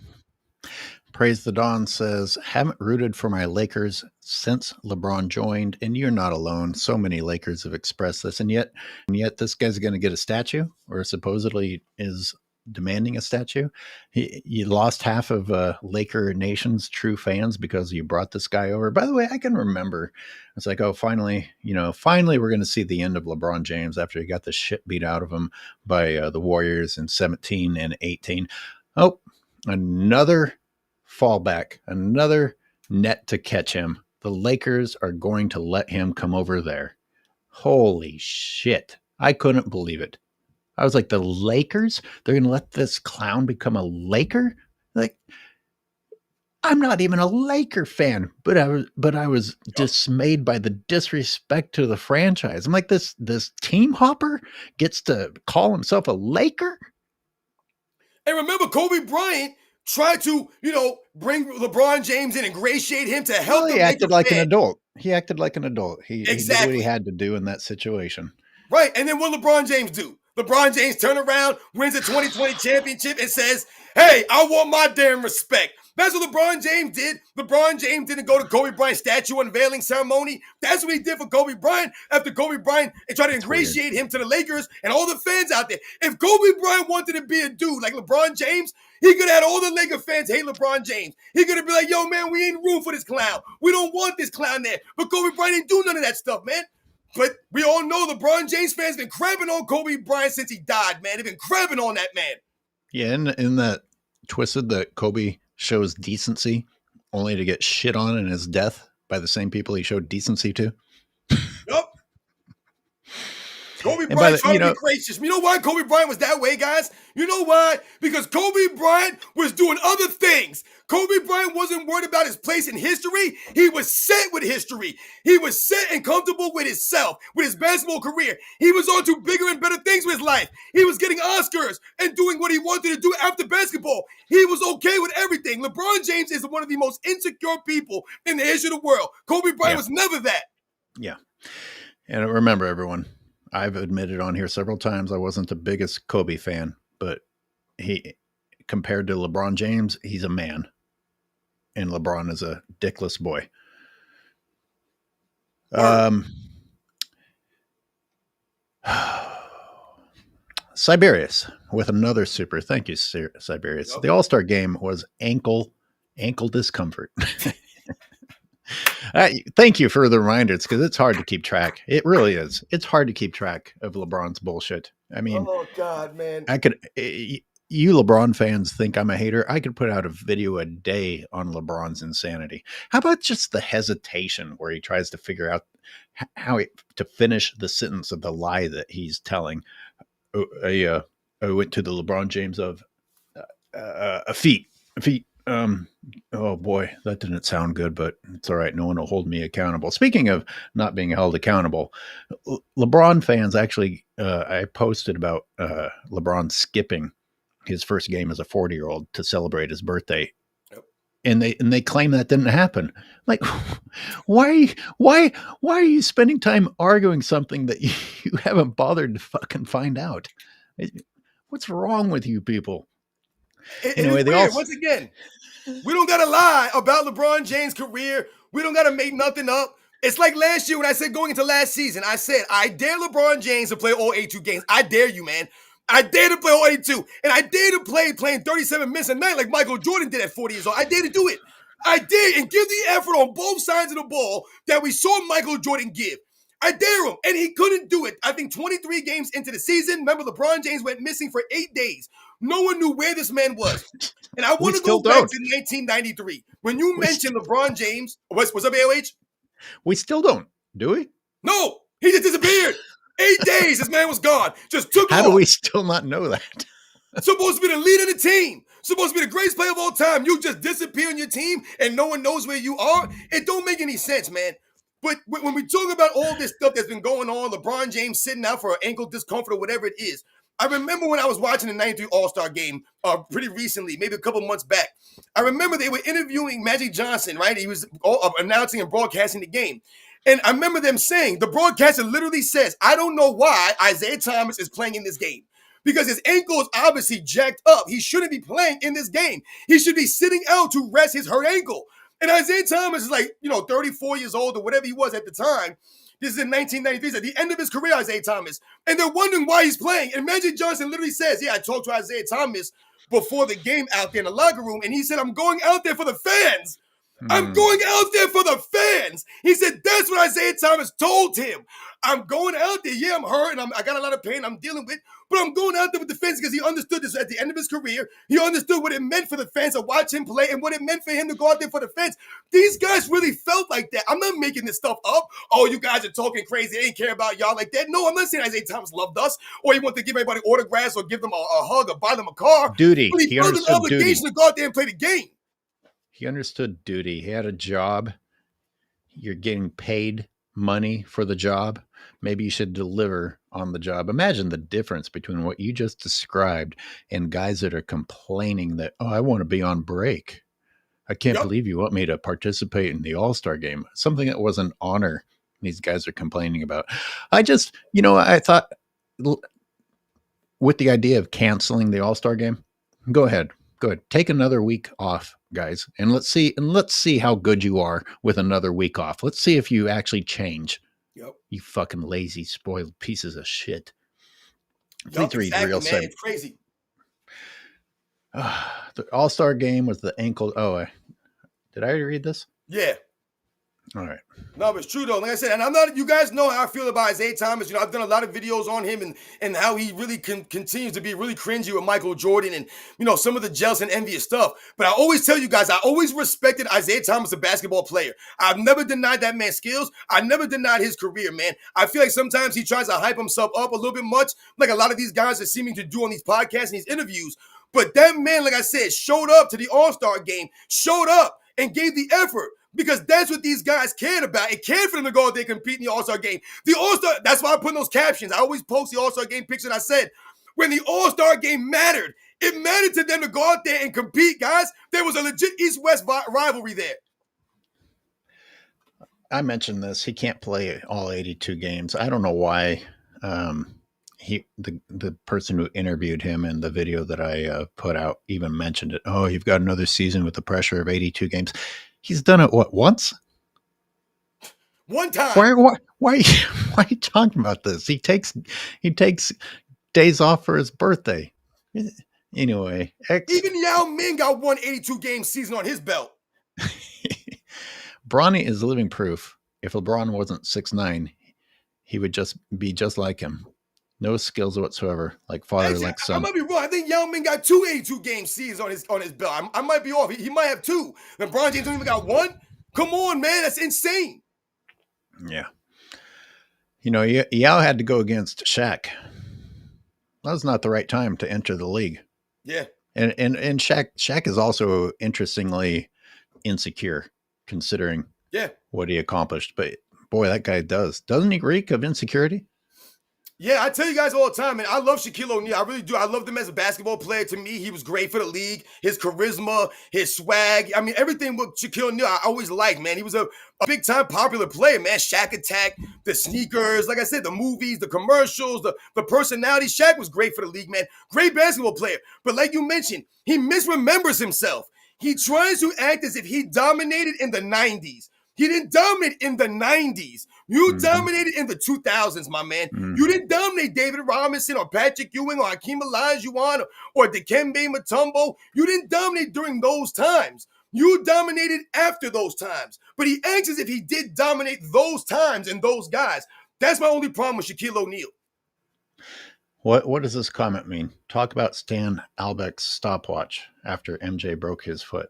Praise the Dawn says, haven't rooted for my Lakers since LeBron joined, and you're not alone. So many Lakers have expressed this, and yet this guy's going to get a statue, or supposedly is demanding a statue. You lost half of Laker Nation's true fans because you brought this guy over. By the way, I can remember, it's like, oh, finally we're going to see the end of LeBron James after he got the shit beat out of him by the Warriors in 17 and 18. Oh, another fallback, another net to catch him. The Lakers are going to let him come over there. Holy shit. I couldn't believe it. I was like, the Lakers? They're going to let this clown become a Laker? Like, I'm not even a Laker fan, but I was dismayed by the disrespect to the franchise. I'm like, this team hopper gets to call himself a Laker?
And remember, Kobe Bryant tried to, bring LeBron James in, ingratiate him to help him.
He acted like an adult. He acted like an adult. He did
Exactly
what he had to do in that situation.
Right. And then what LeBron James do? LeBron James turn around, wins the 2020 championship, and says, hey, I want my damn respect. That's what LeBron James did. LeBron James didn't go to Kobe Bryant's statue unveiling ceremony. That's what he did for Kobe Bryant after Kobe Bryant and tried to ingratiate him to the Lakers and all the fans out there. If Kobe Bryant wanted to be a dude like LeBron James, he could have had all the Laker fans hate LeBron James. He could have been like, yo, man, we ain't room for this clown. We don't want this clown there. But Kobe Bryant didn't do none of that stuff, man. But we all know LeBron James fans been crapping on Kobe Bryant since he died, man. They've been crapping on that man.
Yeah, in that twisted that Kobe shows decency only to get shit on in his death by the same people he showed decency to.
Yep. Kobe
And by
Bryant
the,
tried to be gracious. You know why Kobe Bryant was that way, guys? You know why? Because Kobe Bryant was doing other things. Kobe Bryant wasn't worried about his place in history. He was set with history. He was set and comfortable with himself, with his basketball career. He was on to bigger and better things with his life. He was getting Oscars and doing what he wanted to do after basketball. He was okay with everything. LeBron James is one of the most insecure people in the history of the world. Kobe Bryant was never that.
Yeah. And remember, everyone, I've admitted on here several times I wasn't the biggest Kobe fan, but he, compared to LeBron James, he's a man. And LeBron is a dickless boy. Siberius with another super. Thank you, Siberius. Yep. The All-Star game was ankle discomfort. Thank you for the reminders, because it's hard to keep track. It really is. It's hard to keep track of LeBron's bullshit. I mean,
oh God, man.
You LeBron fans think I'm a hater. I could put out a video a day on LeBron's insanity. How about just the hesitation where he tries to figure out how to finish the sentence of the lie that he's telling? I went to the LeBron James of a feat. Oh boy, that didn't sound good, but it's all right. No one will hold me accountable. Speaking of not being held accountable, LeBron fans actually, I posted about LeBron skipping his first game as a 40-year-old to celebrate his birthday. Yep. And they claim that didn't happen. Like, why are you spending time arguing something that you haven't bothered to fucking find out? What's wrong with you people?
Anyway, once again, we don't gotta lie about LeBron James' career. We don't gotta make nothing up. It's like last year when I said going into last season, I said, I dare LeBron James to play all 82 games. I dare you, man. I dare to play all 82. And I dare to play playing 37 minutes a night like Michael Jordan did at 40 years old. I dare to do it. I dare and give the effort on both sides of the ball that we saw Michael Jordan give. I dare him. And he couldn't do it. I think 23 games into the season, remember LeBron James went missing for 8 days. No one knew where this man was. And I want to go back to 1993. When you mentioned LeBron James, what's up, AOH?
We still don't, do we?
No, he just disappeared. 8 days, this man was gone. Just took off.
How do we still not know that?
Supposed to be the leader of the team. Supposed to be the greatest player of all time. You just disappear on your team and no one knows where you are. It don't make any sense, man. But when we talk about all this stuff that's been going on, LeBron James sitting out for an ankle discomfort or whatever it is, I remember when I was watching the 93 All-Star game pretty recently, maybe a couple months back. I remember they were interviewing Magic Johnson, right? He was announcing and broadcasting the game. And I remember them saying, the broadcaster literally says, I don't know why Isaiah Thomas is playing in this game. Because his ankle is obviously jacked up. He shouldn't be playing in this game. He should be sitting out to rest his hurt ankle. And Isaiah Thomas is like, 34 years old or whatever he was at the time. This is in 1993. It's at the end of his career, Isaiah Thomas. And they're wondering why he's playing. And Magic Johnson literally says, yeah, I talked to Isaiah Thomas before the game out there in the locker room. And he said, I'm going out there for the fans. I'm going out there for the fans. He said, that's what Isaiah Thomas told him. I'm going out there. Yeah, I'm hurt and I got a lot of pain I'm dealing with, but I'm going out there with the fans because he understood this at the end of his career. He understood what it meant for the fans to watch him play and what it meant for him to go out there for the fans. These guys really felt like that. I'm not making this stuff up. Oh, you guys are talking crazy. They didn't care about y'all like that. No, I'm not saying Isaiah Thomas loved us or he wanted to give everybody autographs or give them a hug or buy them a car.
Duty.
But he felt an obligation to go out there and play the game.
He understood duty. He had a job. You're getting paid money for the job. Maybe you should deliver on the job. Imagine the difference between what you just described and guys that are complaining that, I want to be on break. I can't believe you want me to participate in the All-Star game. Something that was an honor these guys are complaining about. I just, I thought with the idea of canceling the All-Star game, go ahead. Take another week off, guys. And let's see how good you are with another week off. Let's see if you actually change.
Yep.
You fucking lazy, spoiled pieces of shit.
Please read real man. It's crazy.
The All-Star game was the ankle. Did I already read this?
Yeah.
All right.
No, but it's true though. Like I said, and I'm not. You guys know how I feel about Isaiah Thomas. I've done a lot of videos on him and how he really continues to be really cringy with Michael Jordan and some of the jealous and envious stuff. But I always tell you guys, I always respected Isaiah Thomas, a basketball player. I've never denied that man's skills. I never denied his career, man. I feel like sometimes he tries to hype himself up a little bit much, like a lot of these guys are seeming to do on these podcasts and these interviews. But that man, like I said, showed up to the All-Star game, showed up and gave the effort. Because that's what these guys cared about. It cared for them to go out there and compete in the All-Star game. The All-Star, that's why I put in those captions. I always post the All-Star game picture, and I said, when the All-Star game mattered, it mattered to them to go out there and compete, guys. There was a legit East-West rivalry there.
I mentioned this. He can't play all 82 games. I don't know why. The person who interviewed him in the video that I put out even mentioned it. Oh, you've got another season with the pressure of 82 games. He's done it once?
One time.
Why are you talking about this? He takes days off for his birthday. Anyway,
even Yao Ming got 182 game season on his belt.
Bronny is living proof. If LeBron wasn't 6'9", he would be just like him. No skills whatsoever, like father, like son.
I might be wrong. I think Yao Ming got 2 82 game seasons on his belt. I might be off. He might have 2. LeBron James only got 1. Come on, man, that's insane.
Yeah, Yao had to go against Shaq. That was not the right time to enter the league.
Yeah,
and Shaq is also interestingly insecure, considering what he accomplished. But boy, that guy doesn't he reek of insecurity?
Yeah, I tell you guys all the time, man, I love Shaquille O'Neal. I really do. I loved him as a basketball player. To me, he was great for the league. His charisma, his swag. I mean, everything with Shaquille O'Neal, I always liked, man. He was a big-time popular player, man. Shaq Attack, the sneakers, like I said, the movies, the commercials, the personality. Shaq was great for the league, man. Great basketball player. But like you mentioned, he misremembers himself. He tries to act as if he dominated in the 90s. He didn't dominate in the 90s. You dominated in the 2000s, my man. You didn't dominate David Robinson or Patrick Ewing or Hakeem Olajuwon or Dikembe Mutombo. You didn't dominate during those times. You dominated after those times. But he acts as if he did dominate those times and those guys. That's my only problem with Shaquille O'Neal.
What does this comment mean? Talk about Stan Albeck's stopwatch after MJ broke his foot.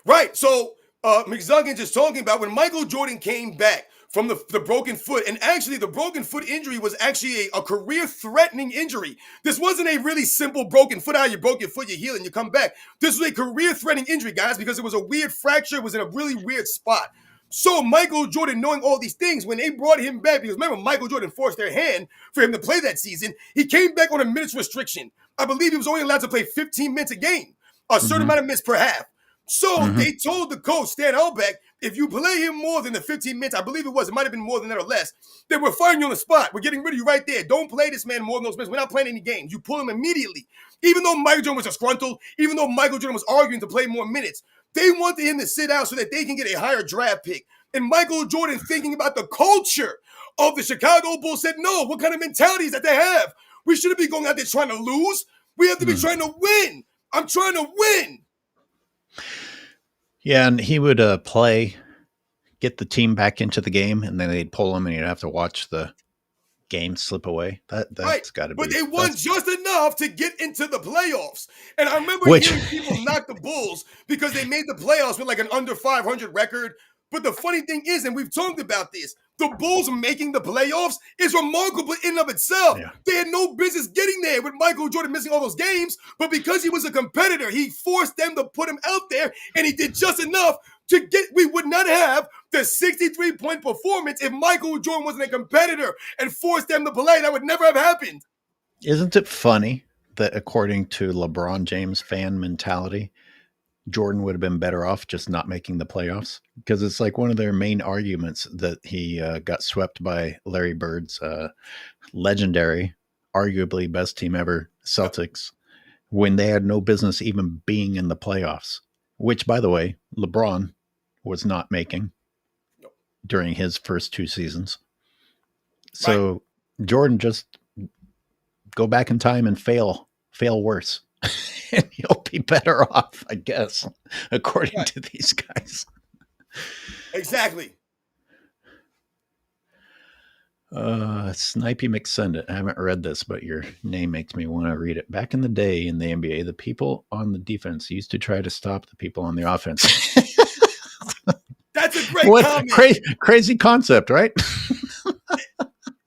Right, so McZuggan just talking about when Michael Jordan came back from the broken foot, and actually the broken foot injury was actually a career-threatening injury. This wasn't a really simple broken foot. How you broke your foot, you heal, and you come back. This was a career-threatening injury, guys, because it was a weird fracture. It was in a really weird spot. So Michael Jordan, knowing all these things, when they brought him back, because remember, Michael Jordan forced their hand for him to play that season, he came back on a minutes restriction. I believe he was only allowed to play 15 minutes a game, a certain amount of minutes per half. So they told the coach, Stan Albeck, if you play him more than the 15 minutes, I believe it might have been more than that or less, then we're firing you on the spot. We're getting rid of you right there. Don't play this man more than those minutes. We're not playing any games. You pull him immediately. Even though Michael Jordan was disgruntled, even though Michael Jordan was arguing to play more minutes, they wanted him to sit out so that they can get a higher draft pick. And Michael Jordan, thinking about the culture of the Chicago Bulls, said, no, what kind of mentality is that they have? We shouldn't be going out there trying to lose. We have to be trying to win. I'm trying to win.
Yeah, and he would get the team back into the game, and then they'd pull him, and you'd have to watch the game slip away. That's got to be.
But they won just enough to get into the playoffs. And I remember hearing people knock the Bulls because they made the playoffs with like an under 500 record. But the funny thing is, and we've talked about this, the Bulls making the playoffs is remarkable in and of itself. Yeah. They had no business getting there with Michael Jordan missing all those games, but because he was a competitor, he forced them to put him out there, and he did just enough to get. We would not have the 63-point performance if Michael Jordan wasn't a competitor and forced them to play. That would never have happened.
Isn't it funny that according to LeBron James fan mentality, Jordan would have been better off just not making the playoffs? Because it's like one of their main arguments that he got swept by Larry Bird's legendary, arguably best team ever, Celtics, when they had no business even being in the playoffs, which, by the way, LeBron was not making during his first 2 seasons. So Jordan, just go back in time and fail worse. And you'll be better off, I guess, according to these guys.
Exactly.
Snipey McSendit. I haven't read this, but your name makes me want to read it. Back in the day in the NBA, the people on the defense used to try to stop the people on the offense.
That's a great
What
comment.
crazy concept, right?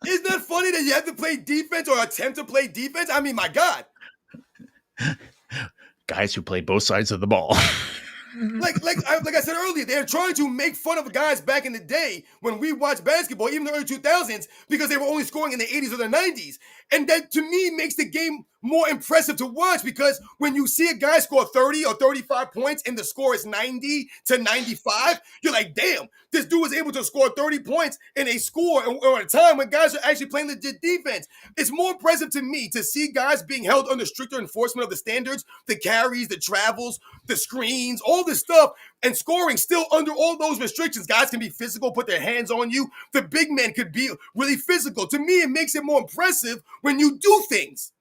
Isn't that funny that you have to play defense or attempt to play defense? I mean, my God.
Guys who play both sides of the ball.
Like I said earlier, they're trying to make fun of guys back in the day when we watched basketball, even the early 2000s, because they were only scoring in the 80s or the 90s. And that, to me, makes the game more impressive to watch, because when you see a guy score 30 or 35 points and the score is 90 to 95, you're like, damn, this dude was able to score 30 points in a score or a time when guys are actually playing legit defense. It's more impressive to me to see guys being held under stricter enforcement of the standards, the carries, the travels, the screens, all this stuff, and scoring still under all those restrictions. Guys can be physical, put their hands on you. The big men could be really physical. To me, it makes it more impressive when you do things.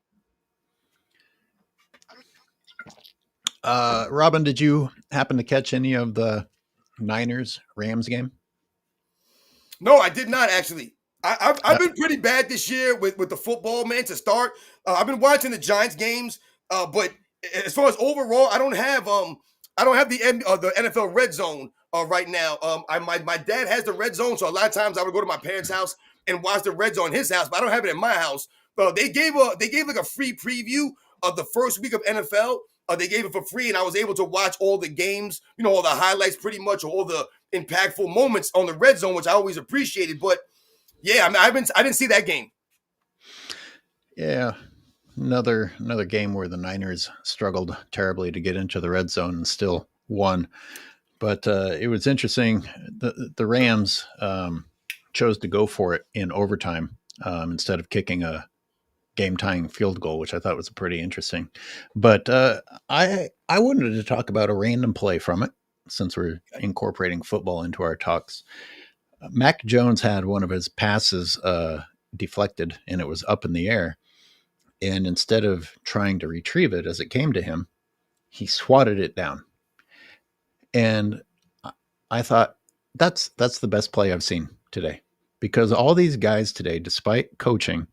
Robin, did you happen to catch any of the Niners-Rams game?
No, I did not actually. I've been pretty bad this year with the football, man, to start. I've been watching the Giants games, but as far as overall, I don't have the NFL Red Zone right now. My dad has the Red Zone, so a lot of times I would go to my parents' house and watch the Red Zone in his house, but I don't have it in my house. They gave like a free preview of the first week of NFL. They gave it for free, and I was able to watch all the games, all the highlights, pretty much, all the impactful moments on the Red Zone, which I always appreciated. But yeah, I mean, I didn't see that game.
Yeah, another game where the Niners struggled terribly to get into the red zone and still won. But it was interesting. The Rams chose to go for it in overtime instead of kicking a game-tying field goal, which I thought was pretty interesting. But I wanted to talk about a random play from it, since we're incorporating football into our talks. Mac Jones had one of his passes deflected, and it was up in the air. And instead of trying to retrieve it as it came to him, he swatted it down. And I thought, that's the best play I've seen today. Because all these guys today, despite coaching,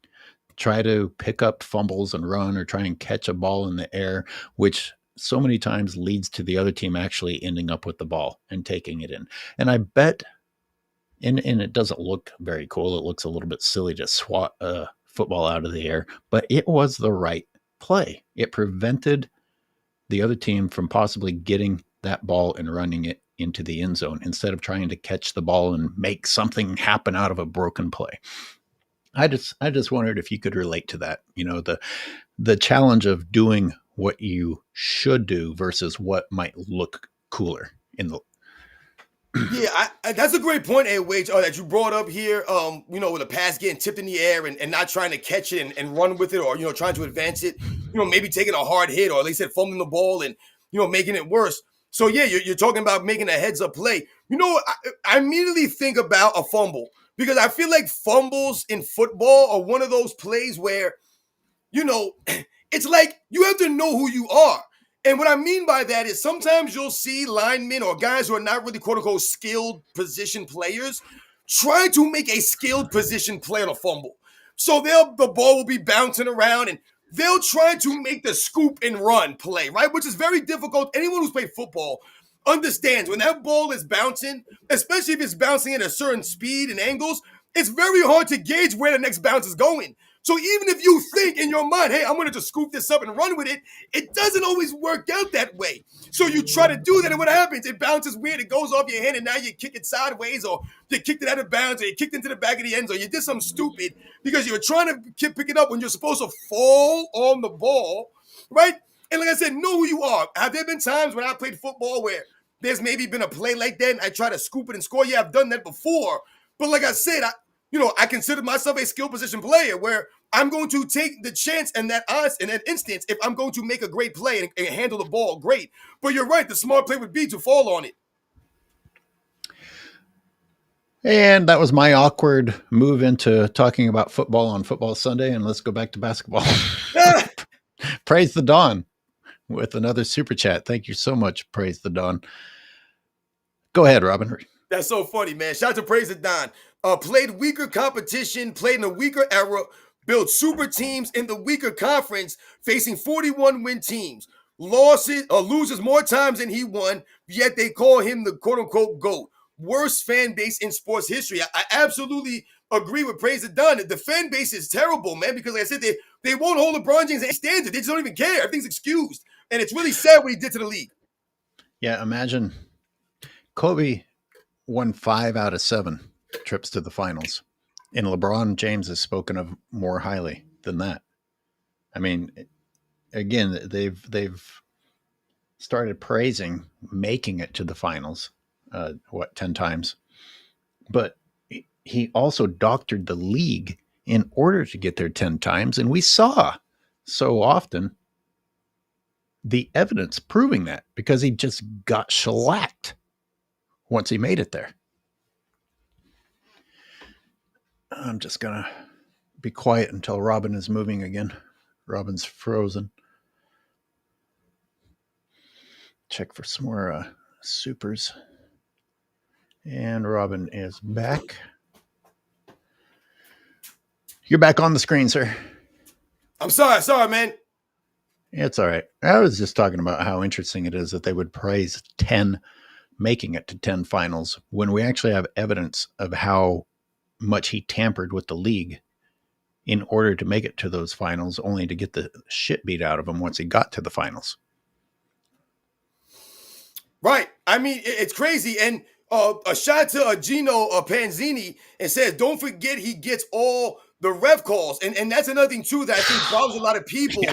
try to pick up fumbles and run or try and catch a ball in the air, which so many times leads to the other team actually ending up with the ball and taking it in. And I bet, and it doesn't look very cool. It looks a little bit silly to swat a football out of the air, but it was the right play. It prevented the other team from possibly getting that ball and running it into the end zone instead of trying to catch the ball and make something happen out of a broken play. I just wondered if you could relate to that, the challenge of doing what you should do versus what might look cooler in the.
Yeah, that's a great point, AOH, that you brought up here. With a pass getting tipped in the air and not trying to catch it and run with it, or trying to advance it, maybe taking a hard hit, or at least fumbling the ball and making it worse. So yeah, you're talking about making a heads up play. I immediately think about a fumble, because I feel like fumbles in football are one of those plays where, it's like you have to know who you are. And what I mean by that is sometimes you'll see linemen or guys who are not really quote unquote skilled position players try to make a skilled position play on a fumble. So the ball will be bouncing around and they'll try to make the scoop and run play, right? Which is very difficult. Anyone who's played football understands when that ball is bouncing, especially if it's bouncing at a certain speed and angles, it's very hard to gauge where the next bounce is going. So even if you think in your mind, hey, I'm going to just scoop this up and run with it, it doesn't always work out that way. So you try to do that, and what happens? It bounces weird, it goes off your hand, and now you kick it sideways, or you kicked it out of bounds, or you kicked into the back of the end zone. You did something stupid because you were trying to pick it up when you're supposed to fall on the ball, right? And like I said, know who you are. Have there been times when I played football where there's maybe been a play like that and I try to scoop it and score? Yeah, I've done that before. But like I said, I consider myself a skill position player where I'm going to take the chance in that instance if I'm going to make a great play and handle the ball great. But you're right, the smart play would be to fall on it.
And that was my awkward move into talking about football on Football Sunday. And let's go back to basketball. Praise the Dawn with another super chat. Thank you so much, Praise the Dawn. Go ahead, Robin.
That's so funny, man. Shout out to Praise of Don. Played weaker competition, played in a weaker era, built super teams in the weaker conference, facing 41-win teams. Loses more times than he won, yet they call him the quote-unquote GOAT. Worst fan base in sports history. I absolutely agree with Praise of Don. The fan base is terrible, man, because like I said, they won't hold LeBron James standard. They just don't even care. Everything's excused. And it's really sad what he did to the league.
Yeah, imagine Kobe won 5 out of 7 trips to the finals, and LeBron James is spoken of more highly than that. I mean, again, they've started praising making it to the finals, 10 times, but he also doctored the league in order to get there 10 times, and we saw so often the evidence proving that, because he just got shellacked once he made it there. I'm just going to be quiet until Robin is moving again. Robin's frozen. Check for some more supers. And Robin is back. You're back on the screen, sir.
I'm sorry, man.
It's all right. I was just talking about how interesting it is that they would praise 10 making it to 10 finals when we actually have evidence of how much he tampered with the league in order to make it to those finals, only to get the shit beat out of him once he got to the finals.
Right. I mean, it's crazy. And a shot to Gino Panzini and says, don't forget he gets all the ref calls. And that's another thing, too, that I think bothers a lot of people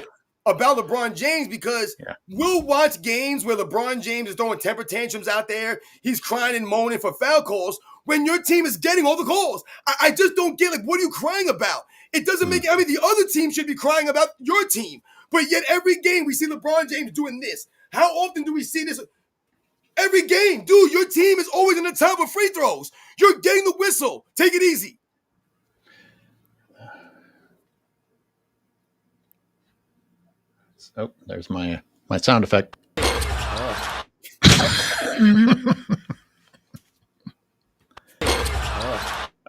about LeBron James, because we'll watch games where LeBron James is throwing temper tantrums out there. He's crying and moaning for foul calls when your team is getting all the calls. I just don't get, like, what are you crying about? It doesn't make it. I mean, the other team should be crying about your team. But yet every game we see LeBron James doing this. How often do we see this? Every game, dude, your team is always in the top of free throws. You're getting the whistle. Take it easy.
Oh, there's my sound effect.
Oh.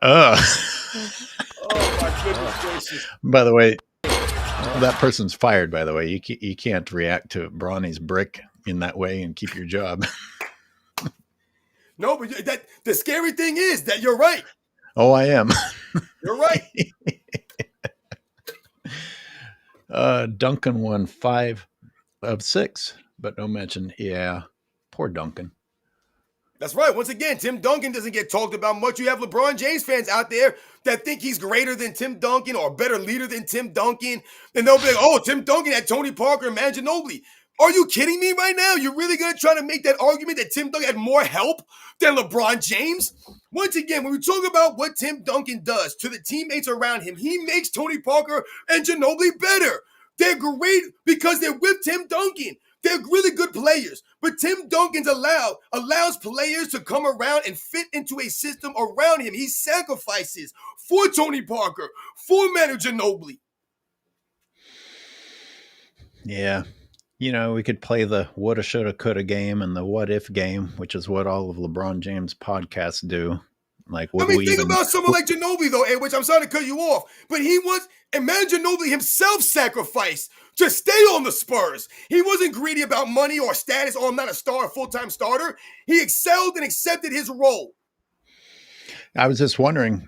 Oh my goodness gracious.
By the way, that person's fired, by the way. You can't react to Bronny's brick in that way and keep your job.
No, but the scary thing is that you're right.
Oh, I am.
You're right.
Duncan won 5 of 6, but no mention. Yeah, poor Duncan.
That's right. Once again, Tim Duncan doesn't get talked about much. You have LeBron James fans out there that think he's greater than Tim Duncan or a better leader than Tim Duncan. And they'll be like, oh, Tim Duncan had Tony Parker and Manu Ginobili. Are you kidding me right now? You're really going to try to make that argument that Tim Duncan had more help than LeBron James? Once again, when we talk about what Tim Duncan does to the teammates around him, he makes Tony Parker and Ginobili better. They're great because they're with Tim Duncan. They're really good players. But Tim Duncan's allows players to come around and fit into a system around him. He sacrifices for Tony Parker, for Manu Ginobili.
Yeah. You know, we could play the woulda, shoulda, coulda game and the what if game, which is what all of LeBron James podcasts do. Like,
think about someone like Ginobili, though, which I'm sorry to cut you off, but Manu Ginobili himself sacrificed to stay on the Spurs. He wasn't greedy about money or status, or I'm not a full-time starter. He excelled and accepted his role.
I was just wondering,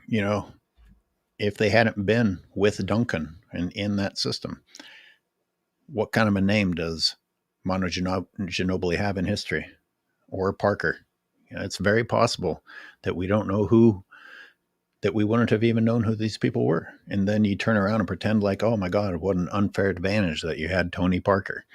if they hadn't been with Duncan and in that system, what kind of a name does Manu Ginobili have in history, or Parker? It's very possible that we don't know that we wouldn't have even known who these people were. And then you turn around and pretend like, oh my God, what an unfair advantage that you had Tony Parker.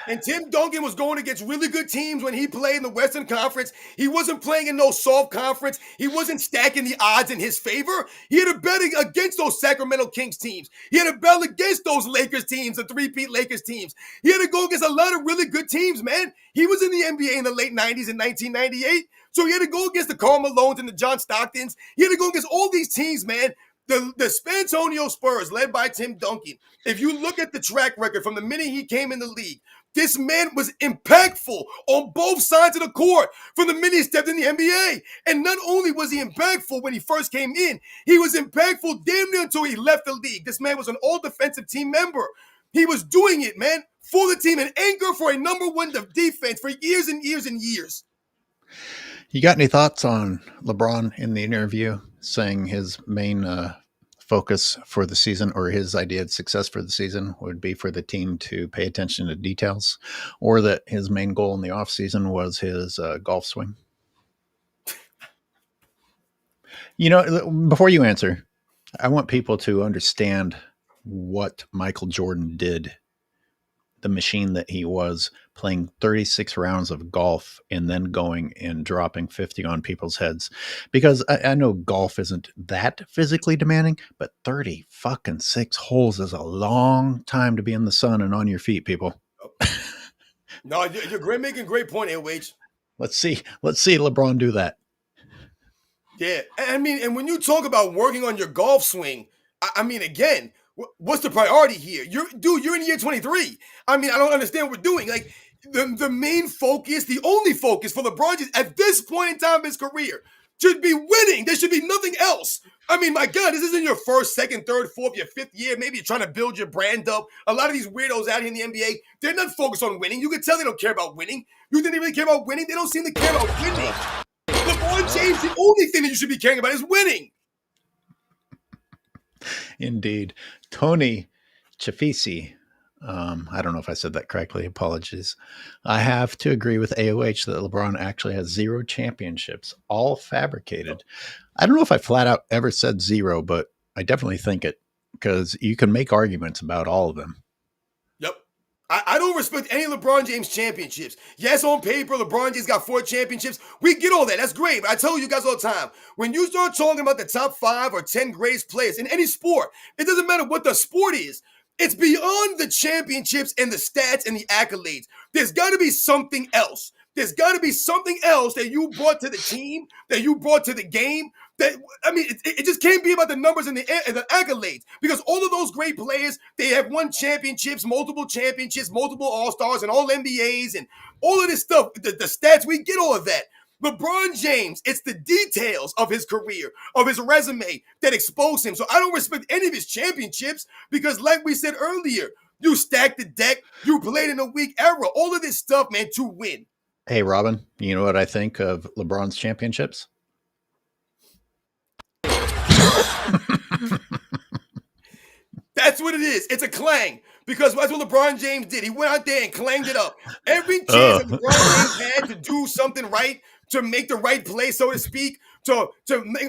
And Tim Duncan was going against really good teams when he played in the Western Conference. He wasn't playing in no soft conference. He wasn't stacking the odds in his favor. He had a bet against those Sacramento Kings teams. He had a bet against those Lakers teams, the three-peat Lakers teams. He had to go against a lot of really good teams, man. He was in the NBA in the late 90s in 1998. So he had to go against the Karl Malones and the John Stocktons. He had to go against all these teams, man. The Spantonio Spurs, led by Tim Duncan, if you look at the track record from the minute he came in the league, This man was impactful on both sides of the court from the minute he stepped in the NBA. And not only was he impactful when he first came in, he was impactful damn near until he left the league. This man was an all-defensive team member. He was doing it, man, for the team, an anchor for a number one defense for years and years and years.
You got any thoughts on LeBron in the interview saying his main focus for the season, or his idea of success for the season, would be for the team to pay attention to details, or that his main goal in the offseason was his golf swing? You know, before you answer, I want people to understand what Michael Jordan did, the machine that he was, playing 36 rounds of golf and then going and dropping 50 on people's heads. Because I know golf isn't that physically demanding, but 36 holes is a long time to be in the sun and on your feet, people.
No, you're making a great point, AOH.
Let's see LeBron do that.
Yeah, I mean, and when you talk about working on your golf swing, I mean, again, what's the priority here? You're in year 23. I mean, I don't understand what we're doing. Like, the main focus, the only focus for LeBron James at this point in time of his career should be winning. There should be nothing else. I mean, my God, this isn't your first, second, third, fourth, your fifth year. Maybe you're trying to build your brand up. A lot of these weirdos out here in the NBA, they're not focused on winning. You can tell they don't care about winning. You think they really care about winning? They don't seem to care about winning. LeBron James, the only thing that you should be caring about is winning.
Indeed. Tony Chafisi, I don't know if I said that correctly. Apologies. I have to agree with AOH that LeBron actually has 0 championships, all fabricated. I don't know if I flat out ever said 0, but I definitely think it, because you can make arguments about all of them.
Yep. I don't respect any LeBron James championships. Yes, on paper, LeBron James got 4 championships. We get all that. That's great. But I tell you guys all the time, when you start talking about the top 5 or 10 greatest players in any sport, it doesn't matter what the sport is. It's beyond the championships and the stats and the accolades. There's got to be something else. There's got to be something else that you brought to the team, that you brought to the game. That, I mean, it just can't be about the numbers and the accolades, because all of those great players, they have won championships, multiple All-Stars and all NBAs and all of this stuff. The stats, we get all of that. LeBron James, it's the details of his career, of his resume that expose him. So I don't respect any of his championships because, like we said earlier, you stacked the deck, you played in a weak era, all of this stuff, man, to win.
Hey, Robin, you know what I think of LeBron's championships?
That's what it is. It's a clang, because that's what LeBron James did. He went out there and clanged it up. Every chance that LeBron James had to do something right, to make the right play, so to speak, to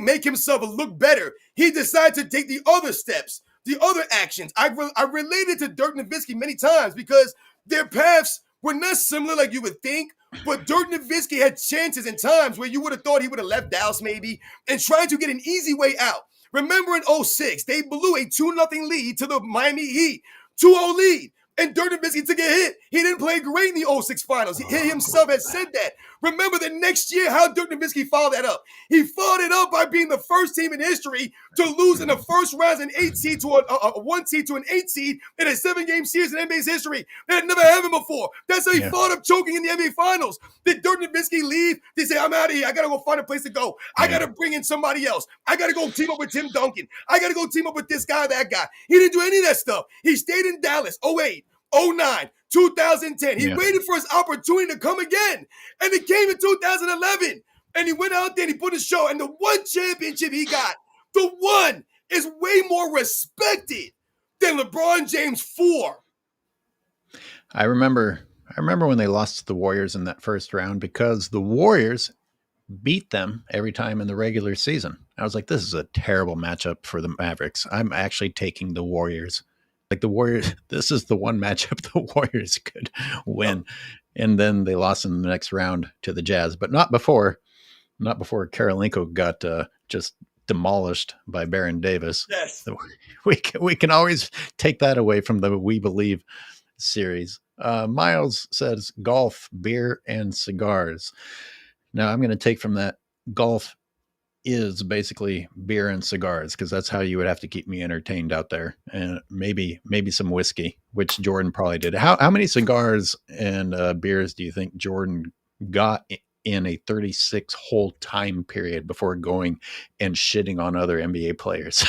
make himself look better, he decided to take the other steps, the other actions. I related to Dirk Nowitzki many times because their paths were not similar like you would think, but Dirk Nowitzki had chances and times where you would have thought he would have left Dallas maybe and tried to get an easy way out. Remember in 2006, they blew a 2-0 lead to the Miami Heat, 2-0 lead. And Dirk Nowitzki took a hit. He didn't play great in the 2006 finals. He himself had said that. Remember the next year how Dirk Nowitzki followed that up. He followed it up by being the first team in history to lose in the first round an 8 seed to a 1 seed to an 8 seed in a 7-game series in NBA's history. That had never happened before. That's how he followed up choking in the NBA finals. Did Dirk Nowitzki leave? They say, I'm out of here. I got to go find a place to go. I got to bring in somebody else. I got to go team up with Tim Duncan. I got to go team up with this guy, that guy. He didn't do any of that stuff. He stayed in Dallas, 2008. 2009, 2010. He waited for his opportunity to come again. And it came in 2011. And he went out there and he put his show. And the one championship he got, the one, is way more respected than LeBron James 4.
I remember when they lost to the Warriors in that first round, because the Warriors beat them every time in the regular season. I was like, this is a terrible matchup for the Mavericks. I'm actually taking the Warriors. Like, the Warriors, this is the one matchup the Warriors could win. And then they lost in the next round to the Jazz, but not before Karolinko got just demolished by Baron Davis.
Yes.
So we can always take that away from the We Believe series. Miles says golf, beer, and cigars. Now I'm going to take from that golf is basically beer and cigars, because that's how you would have to keep me entertained out there, and maybe some whiskey, which Jordan probably did. How many cigars and beers do you think Jordan got in a 36 whole time period before going and shitting on other NBA players?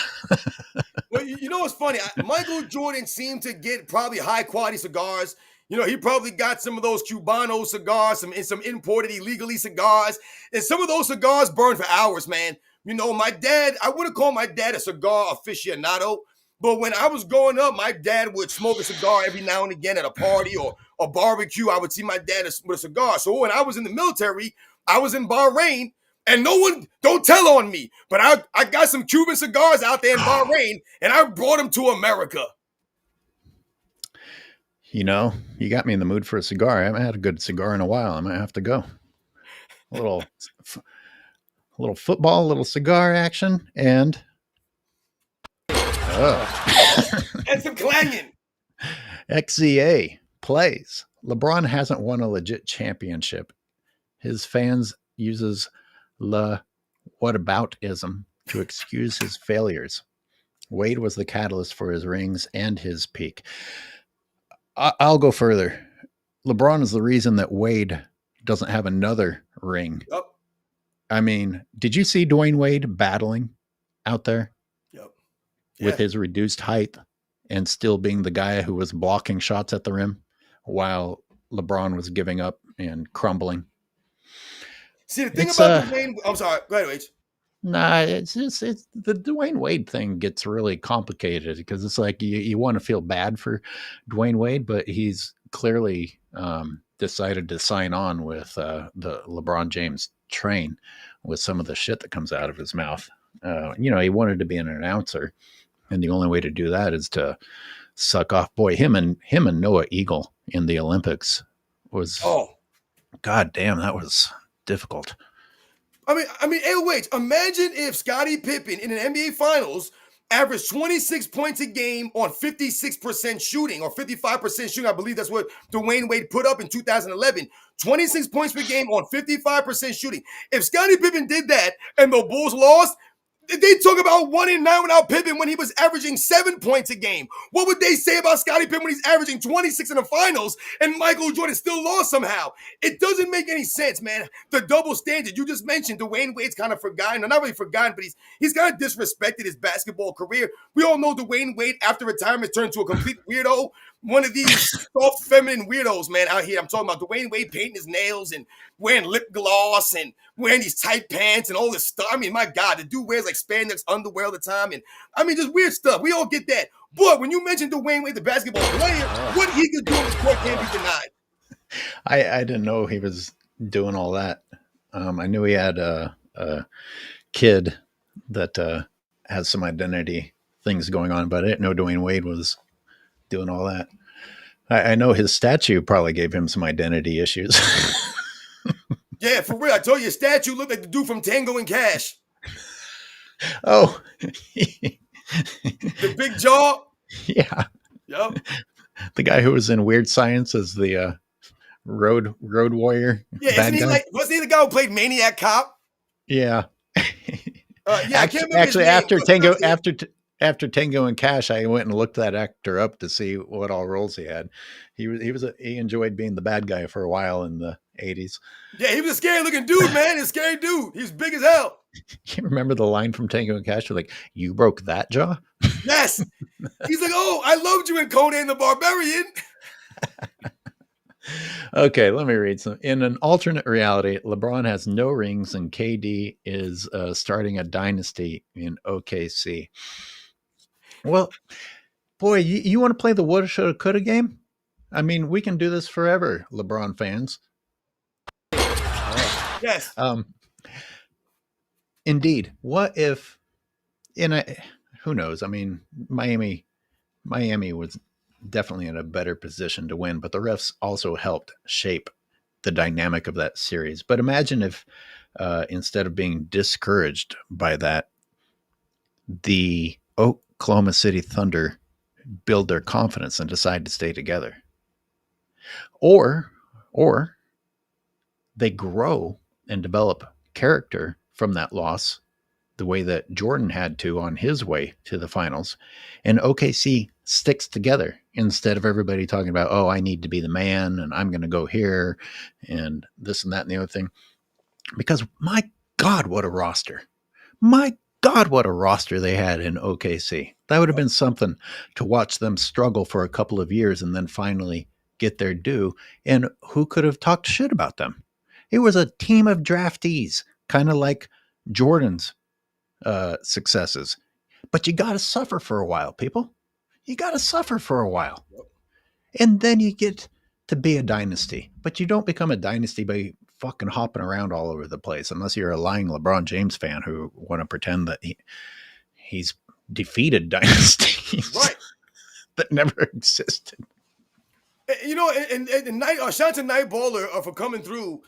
Well, you know what's funny? Michael Jordan seemed to get probably high quality cigars. You know, he probably got some of those Cubano cigars, some imported illegally cigars, and some of those cigars burn for hours, man. You know, my dad, I wouldn't call my dad a cigar aficionado, but when I was growing up, my dad would smoke a cigar every now and again at a party or a barbecue. I would see my dad with a cigar. So when I was in the military, I was in Bahrain, and no one, don't tell on me, but I got some Cuban cigars out there in Bahrain, and I brought them to America.
You know, you got me in the mood for a cigar. I haven't had a good cigar in a while. I might have to go. A little football, a little cigar action, and
and some clanging.
XZA plays. LeBron hasn't won a legit championship. His fans uses whataboutism to excuse his failures. Wade was the catalyst for his rings and his peak. I'll go further. LeBron is the reason that Wade doesn't have another ring.
Yep.
I mean, did you see Dwayne Wade battling out there?
Yep.
With his reduced height and still being the guy who was blocking shots at the rim while LeBron was giving up and crumbling?
See, the thing about Dwayne, I'm sorry, go ahead, Wade.
Nah, it's the Dwayne Wade thing gets really complicated, because it's like you want to feel bad for Dwayne Wade, but he's clearly decided to sign on with the LeBron James train with some of the shit that comes out of his mouth. You know, he wanted to be an announcer, and the only way to do that is to suck off. Boy, him and Noah Eagle in the Olympics was, god damn, that was difficult.
I mean, AOH, imagine if Scottie Pippen in an NBA Finals averaged 26 points a game on 56% shooting or 55% shooting. I believe that's what Dwayne Wade put up in 2011. 26 points per game on 55% shooting. If Scottie Pippen did that and the Bulls lost, they talk about 1-9 without Pippen when he was averaging 7 points a game. What would they say about Scottie Pippen when he's averaging 26 in the finals and Michael Jordan still lost somehow? It doesn't make any sense, man. The double standard. You just mentioned Dwayne Wade's kind of forgotten. Not really forgotten, but he's kind of disrespected his basketball career. We all know Dwayne Wade, after retirement, turned to a complete weirdo. One of these soft feminine weirdos, man, out here. I'm talking about Dwayne Wade painting his nails and wearing lip gloss and wearing these tight pants and all this stuff. I mean, my God, the dude wears like spandex underwear all the time. And I mean, just weird stuff. We all get that. But when you mention Dwayne Wade, the basketball player, what he could do in this court can't be denied.
I didn't know he was doing all that. I knew he had a kid that has some identity things going on, but I didn't know Dwayne Wade was doing all that. I know his statue probably gave him some identity issues.
Yeah, for real. I told you, his statue looked like the dude from Tango and Cash.
Oh.
The big jaw.
Yeah.
Yep.
The guy who was in Weird Science as the road warrior.
Yeah, wasn't he the guy who played Maniac Cop?
Yeah.
Yeah, I can't remember
actually,
his name,
after Tango and Cash, I went and looked that actor up to see what all roles he had. He enjoyed being the bad guy for a while in the 80s.
Yeah, he was a scary looking dude, man. He's a scary dude. He was big as hell.
You remember the line from Tango and Cash? Like, you broke that jaw?
Yes. He's like, oh, I loved you in Conan the Barbarian.
Okay, let me read some. In an alternate reality, LeBron has no rings and KD is starting a dynasty in OKC. Well, boy, you want to play the woulda, shoulda, coulda game? I mean, we can do this forever, LeBron fans.
Yes.
Indeed. What if, who knows? I mean, Miami was definitely in a better position to win, but the refs also helped shape the dynamic of that series. But imagine if instead of being discouraged by that, the Oklahoma City Thunder build their confidence and decide to stay together. Or they grow and develop character from that loss the way that Jordan had to on his way to the finals. And OKC sticks together instead of everybody talking about, oh, I need to be the man and I'm going to go here and this and that and the other thing. Because my God, what a roster. My God, what a roster they had in OKC. That would have been something to watch them struggle for a couple of years and then finally get their due. And who could have talked shit about them? It was a team of draftees, kind of like Jordan's successes. But you got to suffer for a while, people. You got to suffer for a while. And then you get to be a dynasty. But you don't become a dynasty by fucking hopping around all over the place, unless you're a lying LeBron James fan who want to pretend that he's defeated dynasties that never existed.
You know, and shout out to Nightballer for coming through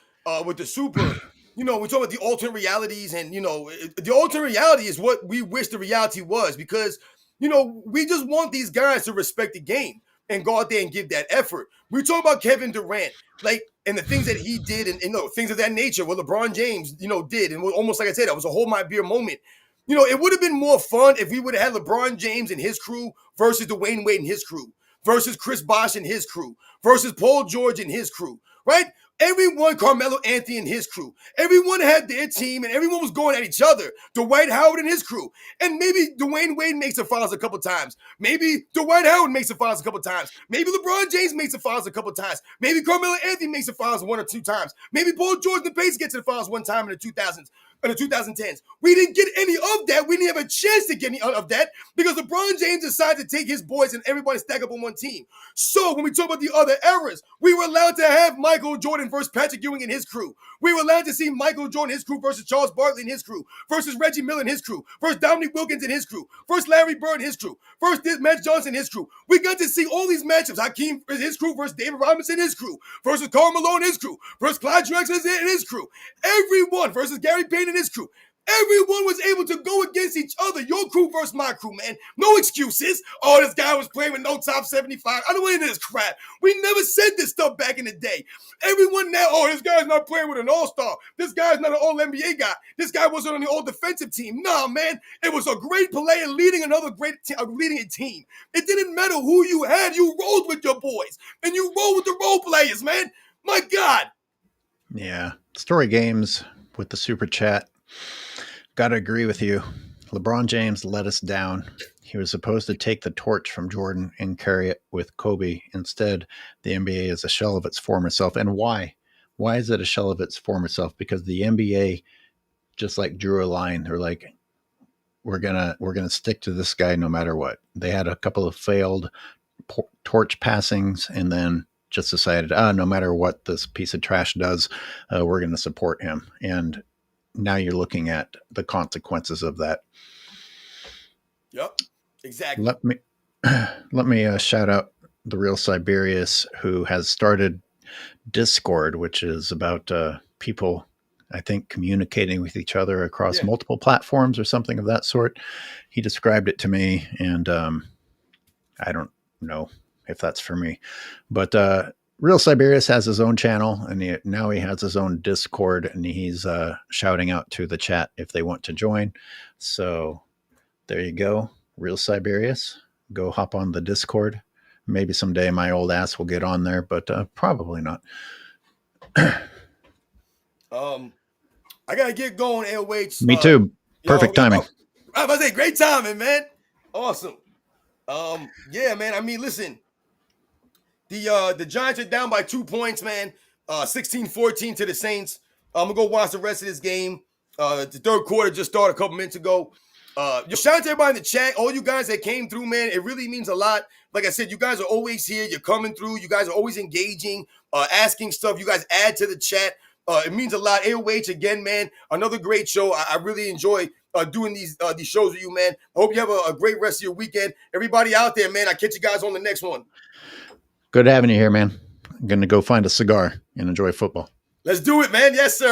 with the super. You know, we talk about the alternate realities, and you know, the alternate reality is what we wish the reality was, because you know, we just want these guys to respect the game and go out there and give that effort. We talk about Kevin Durant, like, and the things that he did, and you know, things of that nature, what LeBron James, you know, did, and almost like I said, that was a hold my beer moment. You know, it would have been more fun if we would have had LeBron James and his crew versus Dwayne Wade and his crew, versus Chris Bosh and his crew, versus Paul George and his crew, right? Everyone, Carmelo Anthony and his crew, everyone had their team and everyone was going at each other. Dwight Howard and his crew. And maybe Dwayne Wade makes the finals a couple times. Maybe Dwight Howard makes the finals a couple times. Maybe LeBron James makes the finals a couple times. Maybe Carmelo Anthony makes the finals 1 or 2 times. Maybe Paul George and the Pacers get to the finals 1 time in the 2000s. In the 2010s. We didn't get any of that. We didn't have a chance to get any of that because LeBron James decided to take his boys and everybody stack up on one team. So when we talk about the other eras, we were allowed to have Michael Jordan versus Patrick Ewing and his crew. We were allowed to see Michael Jordan and his crew versus Charles Barkley and his crew, versus Reggie Miller and his crew, versus Dominique Wilkins and his crew, versus Larry Bird and his crew, versus Magic Johnson and his crew. We got to see all these matchups. Hakeem and his crew versus David Robinson and his crew, versus Karl Malone and his crew, versus Clyde Drexler and his crew. Everyone versus Gary Payton and his crew. Everyone was able to go against each other. Your crew versus my crew, man. No excuses. Oh, this guy was playing with no top 75. I don't want any of this crap. We never said this stuff back in the day. Everyone now, oh, this guy's not playing with an all-star. This guy's not an all-NBA guy. This guy wasn't on the all-defensive team. Nah, man. It was a great player leading another leading a team. It didn't matter who you had. You rolled with your boys. And you rolled with the role players, man. My God.
Yeah. Story games with the super chat. Got to agree with you. LeBron James let us down. He was supposed to take the torch from Jordan and carry it with Kobe. Instead, the NBA is a shell of its former self. And why? Why is it a shell of its former self? Because the NBA just like drew a line. They're like, we're gonna stick to this guy no matter what. They had a couple of failed torch passings and then just decided, no matter what this piece of trash does, we're going to support him. And now you're looking at the consequences of that.
Yep, exactly.
Let me shout out the real Siberius, who has started Discord, which is about people, I think, communicating with each other across multiple platforms or something of that sort. He described it to me, and I don't know if that's for me, but Real Siberius has his own channel, and now he has his own Discord, and he's shouting out to the chat if they want to join. So there you go. Real Siberius, go hop on the Discord. Maybe someday my old ass will get on there, but probably not.
I gotta get going, AOH.
Me too. Perfect timing.
I was about to say, great timing, man. Awesome. Yeah, man. I mean, listen. The Giants are down by 2 points, man. 16-14 to the Saints. I'm gonna go watch the rest of this game. The third quarter just started a couple minutes ago. Shout out to everybody in the chat. All you guys that came through, man. It really means a lot. Like I said, you guys are always here. You're coming through. You guys are always engaging, asking stuff. You guys add to the chat. It means a lot. AOH again, man. Another great show. I really enjoy doing these shows with you, man. I hope you have a great rest of your weekend. Everybody out there, man. I'll catch you guys on the next one.
Good having you here, man. I'm going to go find a cigar and enjoy football.
Let's do it, man. Yes, sir.